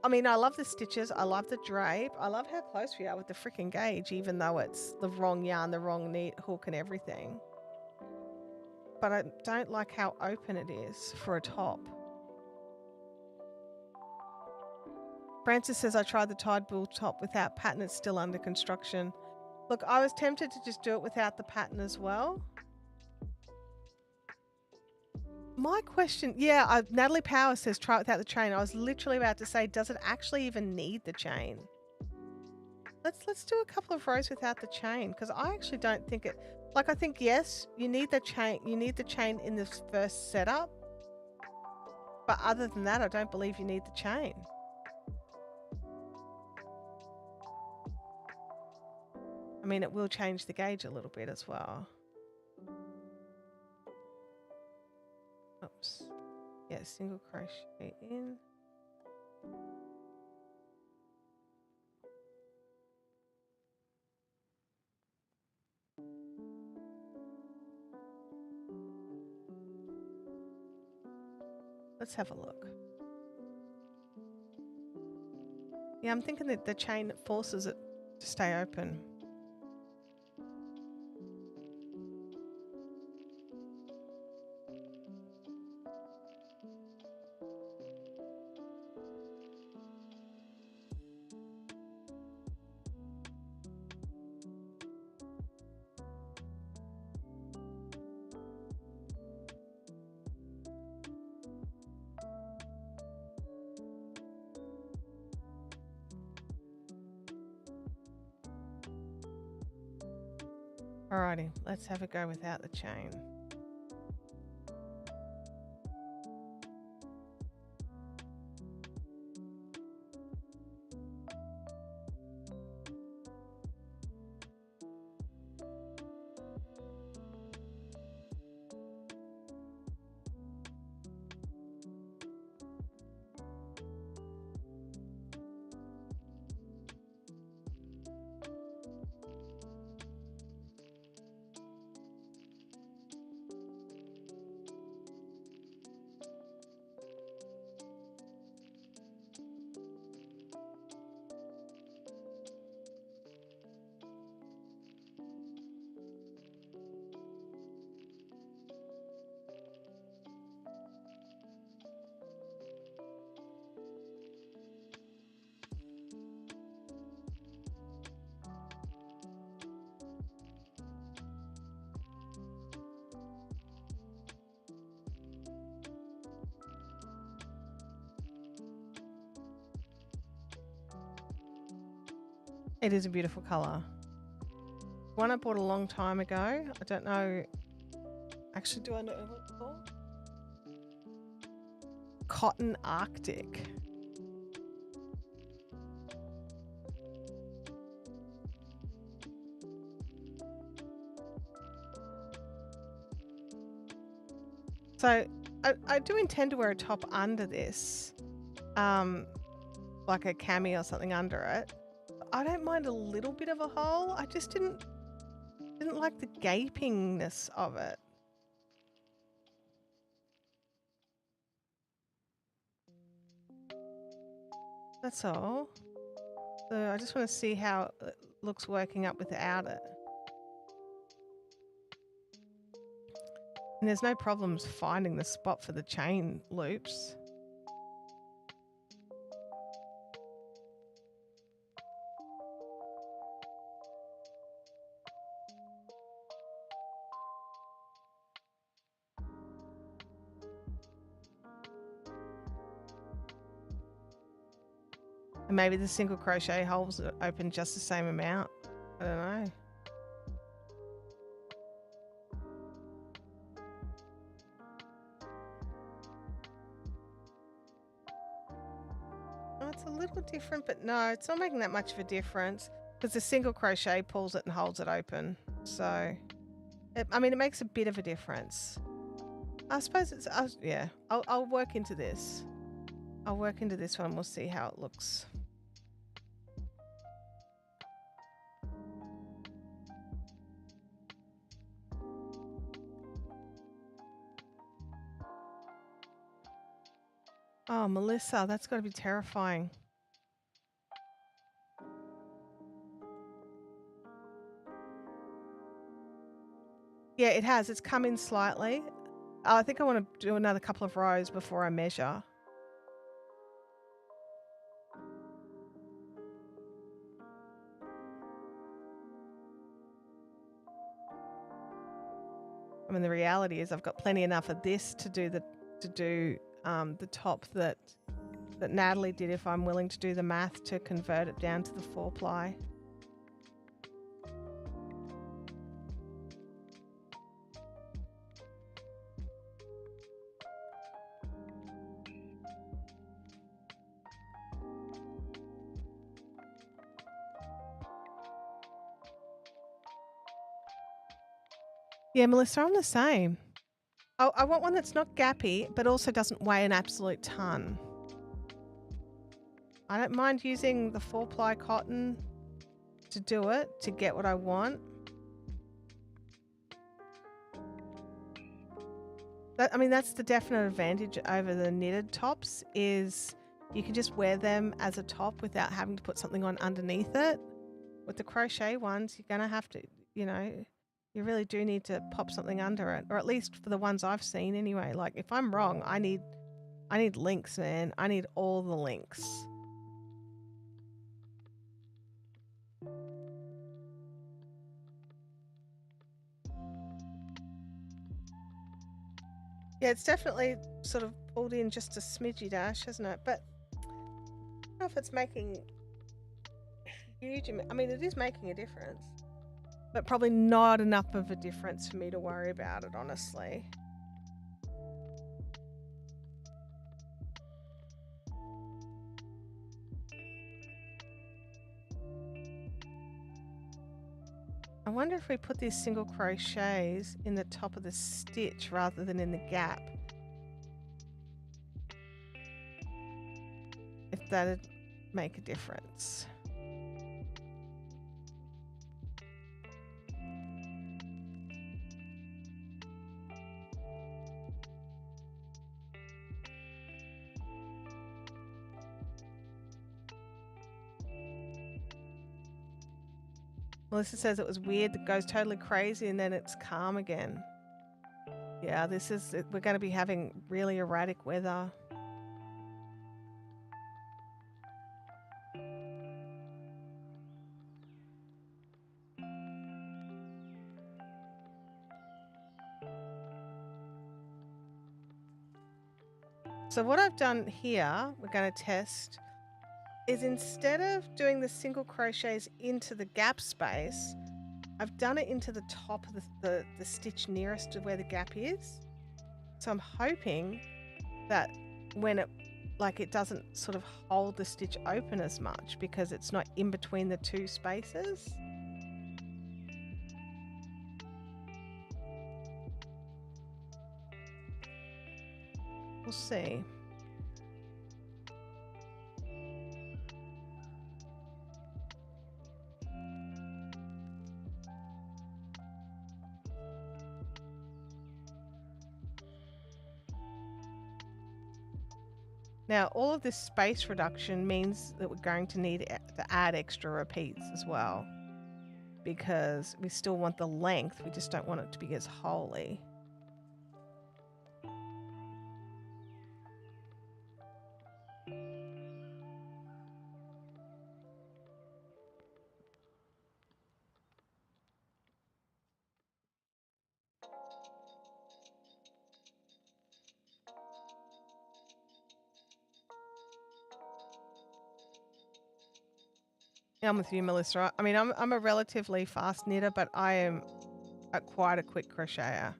I mean, I love the stitches. I love the drape. I love how close we are with the freaking gauge, even though it's the wrong yarn, the wrong hook and everything. But I don't like how open it is for a top. Francis says, I tried the Tide Bull top without pattern. It's still under construction. Look, I was tempted to just do it without the pattern as well. My question, Natalie Power says try it without the chain. I was literally about to say, does it actually even need the chain? Let's do a couple of rows without the chain, because I actually don't think it. Like, I think yes, you need the chain. You need the chain in this first setup, but other than that, I don't believe you need the chain. I mean, it will change the gauge a little bit as well. Oops. Yeah, single crochet in. Let's have a look. Yeah, I'm thinking that the chain forces it to stay open. Alrighty, let's have a go without the chain. It is a beautiful colour. One I bought a long time ago. I don't know. Actually, do I know what it's called? Cotton Arctic. So I do intend to wear a top under this, like a cami or something under it. I don't mind a little bit of a hole. I just didn't like the gapingness of it. That's all. So I just want to see how it looks working up without it. And there's no problems finding the spot for the chain loops. And maybe the single crochet holes open just the same amount. I don't know. Oh, it's a little different, but no, it's not making that much of a difference because the single crochet pulls it and holds it open. So, I mean, it makes a bit of a difference. I suppose it's, yeah, I'll work into this. I'll work into this one and we'll see how it looks. Oh, Melissa, that's got to be terrifying. Yeah, it has. It's come in slightly. I think I want to do another couple of rows before I measure. I mean, the reality is I've got plenty enough of this to do the top that Natalie did if I'm willing to do the math to convert it down to the 4-ply. Yeah, Melissa, I'm the same. I want one that's not gappy, but also doesn't weigh an absolute ton. I don't mind using the 4-ply cotton to do it, to get what I want. I mean, that's the definite advantage over the knitted tops is you can just wear them as a top without having to put something on underneath it. With the crochet ones, you're going to have to, you know, you really do need to pop something under it, or at least for the ones I've seen anyway. Like if I'm wrong, I need links, man. I need all the links. Yeah, it's definitely sort of pulled in just a smidgy dash, hasn't it? But I don't know if it's making huge. I mean, it is making a difference, but probably not enough of a difference for me to worry about it, honestly. I wonder if we put these single crochets in the top of the stitch rather than in the gap. If that'd make a difference. Melissa says it was weird, it goes totally crazy and then it's calm again. Yeah, we're going to be having really erratic weather. So what I've done here, we're going to test. is instead of doing the single crochets into the gap space, I've done it into the top of the stitch nearest to where the gap is. So I'm hoping that when it doesn't sort of hold the stitch open as much because it's not in between the two spaces. We'll see. Now, all of this space reduction means that we're going to need to add extra repeats as well, because we still want the length, we just don't want it to be as wholly. Yeah, I'm with you, Melissa. I mean, I'm a relatively fast knitter, but I am quite a quick crocheter.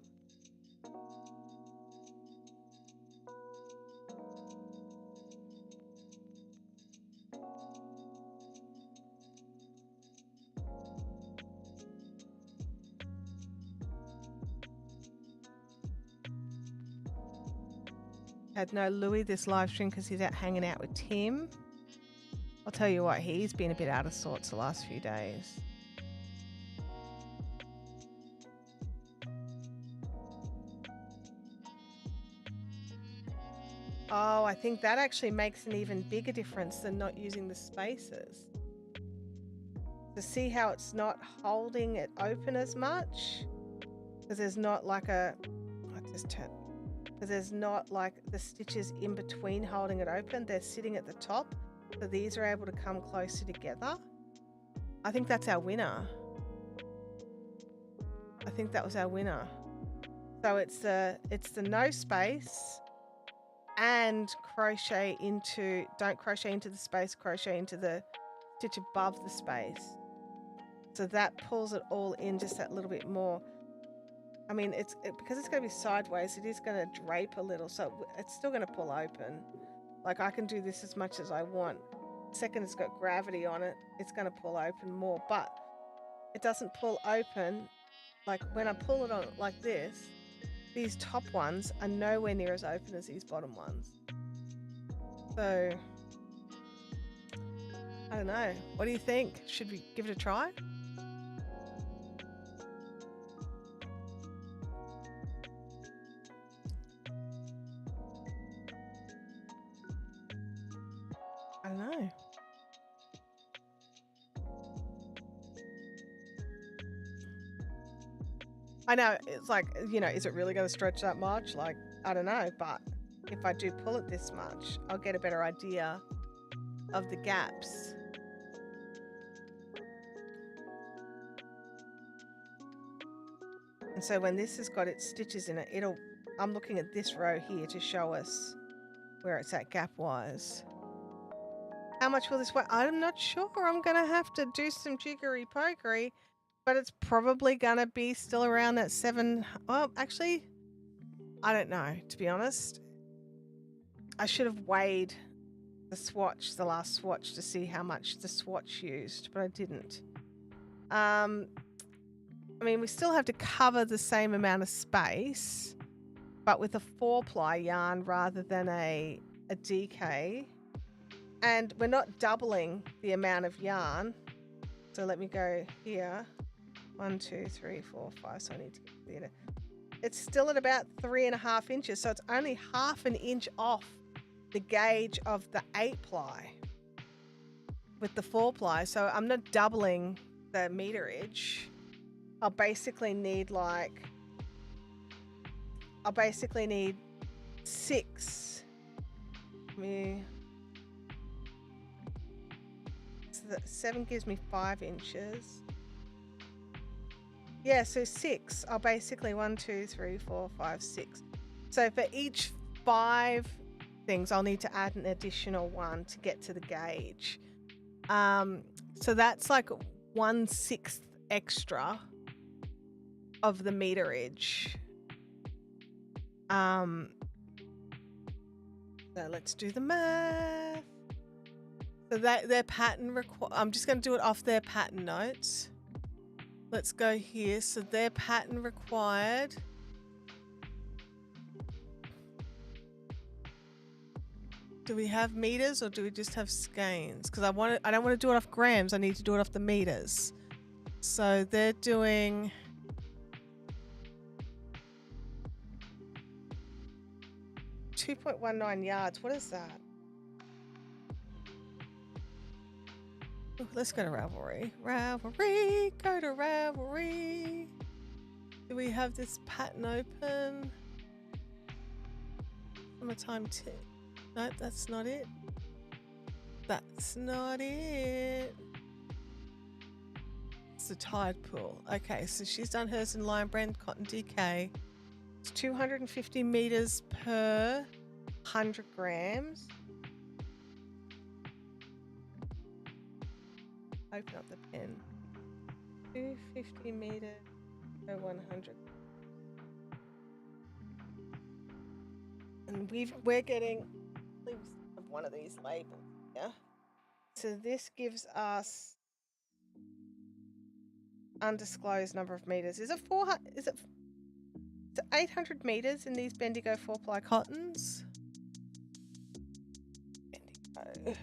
Had no Louis this live stream because he's out hanging out with Tim. I'll tell you what, he's been a bit out of sorts the last few days. Oh, I think that actually makes an even bigger difference than not using the spaces. To see how it's not holding it open as much, because there's not like there's not like the stitches in between holding it open. They're sitting at the top, so these are able to come closer together. I think that's our winner. I think that was our winner. So it's the no space and don't crochet into the space, crochet into the stitch above the space. So that pulls it all in just that little bit more. I mean, because it's going to be sideways, it is going to drape a little, so it's still going to pull open. Like, I can do this as much as I want. Second, it's got gravity on it, it's going to pull open more, but it doesn't pull open. Like, when I pull it on like this, these top ones are nowhere near as open as these bottom ones. So, I don't know. What do you think? Should we give it a try? I don't know. I know, it's like, is it really going to stretch that much? Like, I don't know, but if I do pull it this much, I'll get a better idea of the gaps. And so when this has got its stitches in it, I'm looking at this row here to show us where it's at gap-wise. How much will this weigh? I'm not sure. I'm going to have to do some jiggery-pokery, but it's probably going to be still around that 7. Well, actually, I don't know, to be honest. I should have weighed the last swatch to see how much the swatch used, but I didn't. I mean, we still have to cover the same amount of space, but with a 4-ply yarn rather than a DK. And we're not doubling the amount of yarn. So let me go here. 1, 2, 3, 4, 5. So I need to get there. It's still at about 3.5 inches. So it's only half an inch off the gauge of the 8-ply with the 4-ply. So I'm not doubling the meterage. I'll basically need 6. So 7 gives me 5 inches. Yeah, so 6. I'll basically 1, 2, 3, 4, 5, 6. So for each 5, things, I'll need to add an additional one to get to the gauge. So that's like 1/6 extra of the meterage. So let's do the math. So that their pattern I'm just going to do it off their pattern notes. Let's go here. So their pattern required. Do we have meters or do we just have skeins? Because I don't want to do it off grams. I need to do it off the meters. So they're doing 2.19 yards. What is that? Ooh, let's go to Ravelry. Ravelry, go to Ravelry. Do we have this pattern open? Summertime tip. No, that's not it. That's not it. It's the tide pool. Okay, so she's done hers in Lion Brand Cotton DK. It's 250 meters per 100 grams. Open up the pen. 250 meters per 100. And we're getting one of these labels. Yeah. So this gives us undisclosed number of meters. Is it 400? Is it 800 meters in these Bendigo 4-ply cottons? Bendigo.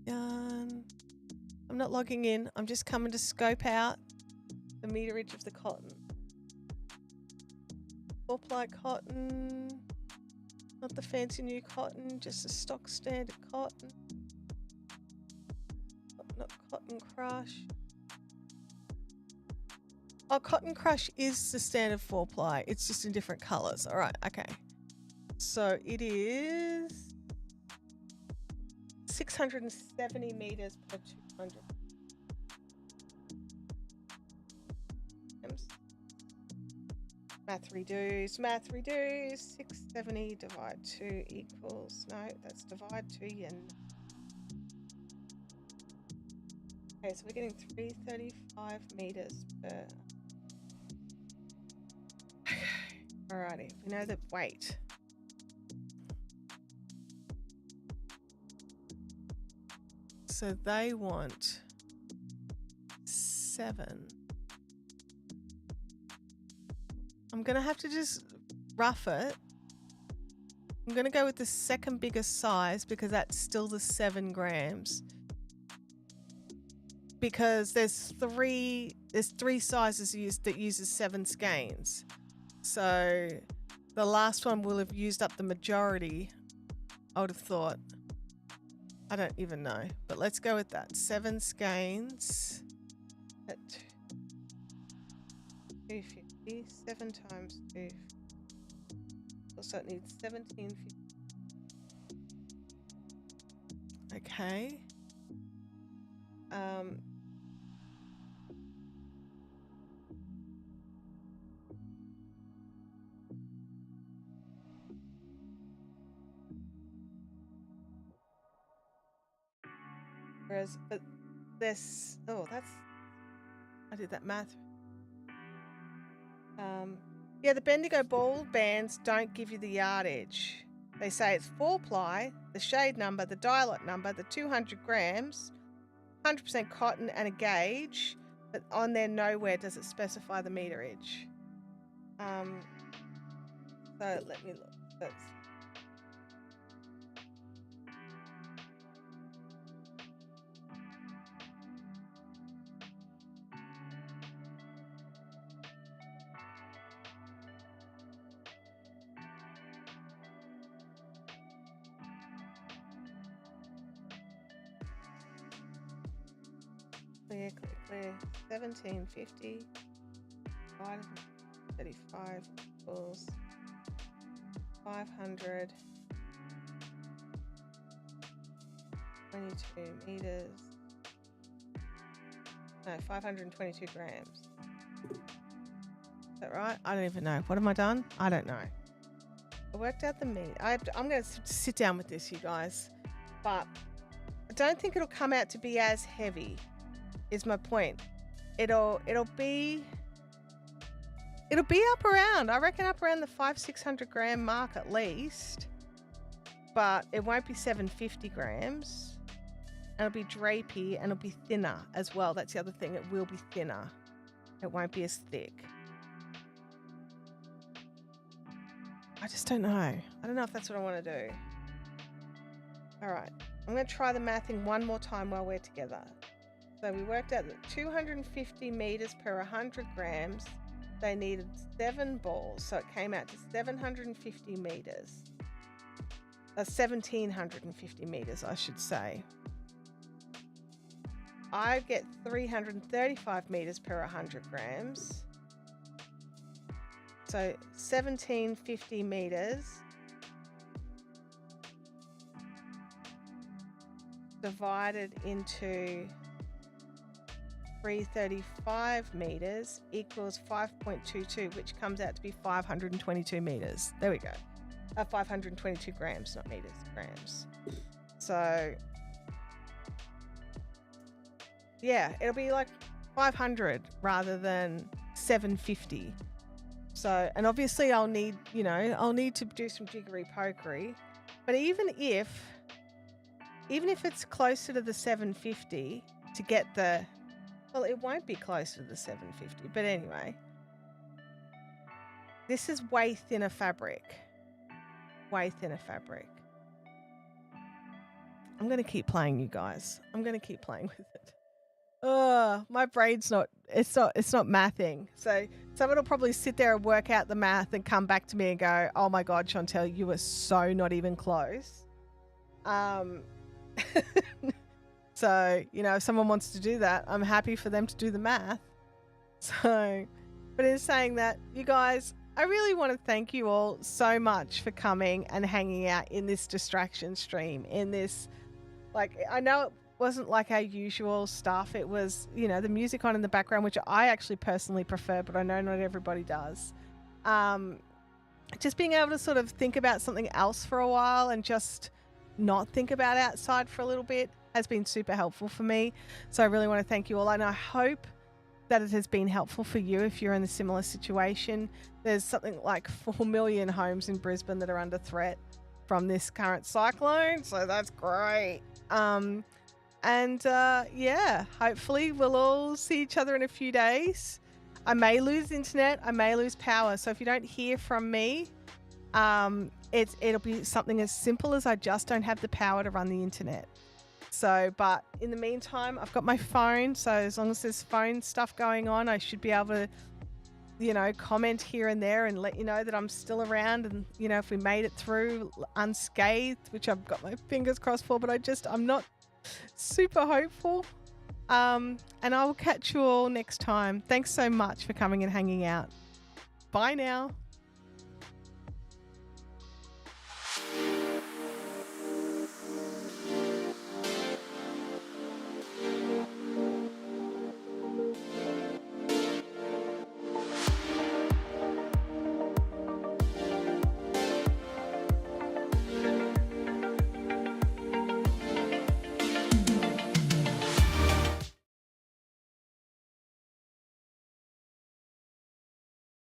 Yarn. I'm not logging in. I'm just coming to scope out the meterage of the cotton. 4-ply cotton. Not the fancy new cotton, just a stock standard cotton. Not Cotton Crush. Oh, Cotton Crush is the standard 4-ply. It's just in different colors. All right, okay. So it is 670 meters per 200. Math reduce. 670 divide 2 equals, no, that's divide 2, yeah. Okay, so we're getting 335 meters per. Okay, alrighty, we know the weight. So they want 7. I'm going to have to just rough it. I'm going to go with the second biggest size because that's still the 7 grams. Because there's three sizes that uses 7 skeins. So the last one will have used up the majority, I would have thought. I don't even know, but let's go with that. 7 skeins at 250. 7 times 2. Also, it needs 1750. Okay. Whereas, but this, oh, that's, I did that math. Yeah, the Bendigo ball bands don't give you the yardage. They say it's 4-ply, the shade number, the dye lot number, the 200 grams, 100% cotton, and a gauge. But on there, nowhere does it specify the meterage. So let me look. That's clear. 1750 divided by 35 equals 500. 22 meters. No, 522 grams. So that right? I don't even know. What have I done? I don't know. I worked out the meat. I'm going to sit down with this, you guys. But I don't think it'll come out to be as heavy, is my point. It'll be up around, I reckon up around the 500-600 gram mark at least. But it won't be 750 grams. And it'll be drapey and it'll be thinner as well. That's the other thing. It will be thinner. It won't be as thick. I just don't know. I don't know if that's what I want to do. All right. I'm going to try the mathing one more time while we're together. So we worked out that 250 meters per 100 grams, they needed 7 balls. So it came out to 750 meters. 1,750 meters, I should say. I get 335 meters per 100 grams. So 1,750 meters divided into 335 meters equals 5.22, which comes out to be 522 meters. There we go. 522 grams, not meters, grams. So yeah, it'll be like 500 rather than 750. So, and obviously I'll need to do some jiggery pokery, but even if it's closer to the 750 to get the, well, it won't be closer to the 750, but anyway, this is way thinner fabric. I'm going to keep playing, you guys. I'm going to keep playing with it. My brain's not mathing. So someone will probably sit there and work out the math and come back to me and go, oh my God, Chantel, you were so not even close. So, if someone wants to do that, I'm happy for them to do the math. So, but in saying that, you guys, I really want to thank you all so much for coming and hanging out in this distraction stream, in this, I know it wasn't like our usual stuff. It was, the music on in the background, which I actually personally prefer, but I know not everybody does. Just being able to sort of think about something else for a while and just not think about outside for a little bit has been super helpful for me. So I really want to thank you all. And I hope that it has been helpful for you if you're in a similar situation. There's something like 4 million homes in Brisbane that are under threat from this current cyclone. So that's great. Hopefully we'll all see each other in a few days. I may lose internet. I may lose power. So if you don't hear from me, it'll be something as simple as I just don't have the power to run the internet. So, but in the meantime, I've got my phone. So as long as there's phone stuff going on, I should be able to, comment here and there and let you know that I'm still around. And, if we made it through unscathed, which I've got my fingers crossed for, but I'm not super hopeful. And I will catch you all next time. Thanks so much for coming and hanging out. Bye now.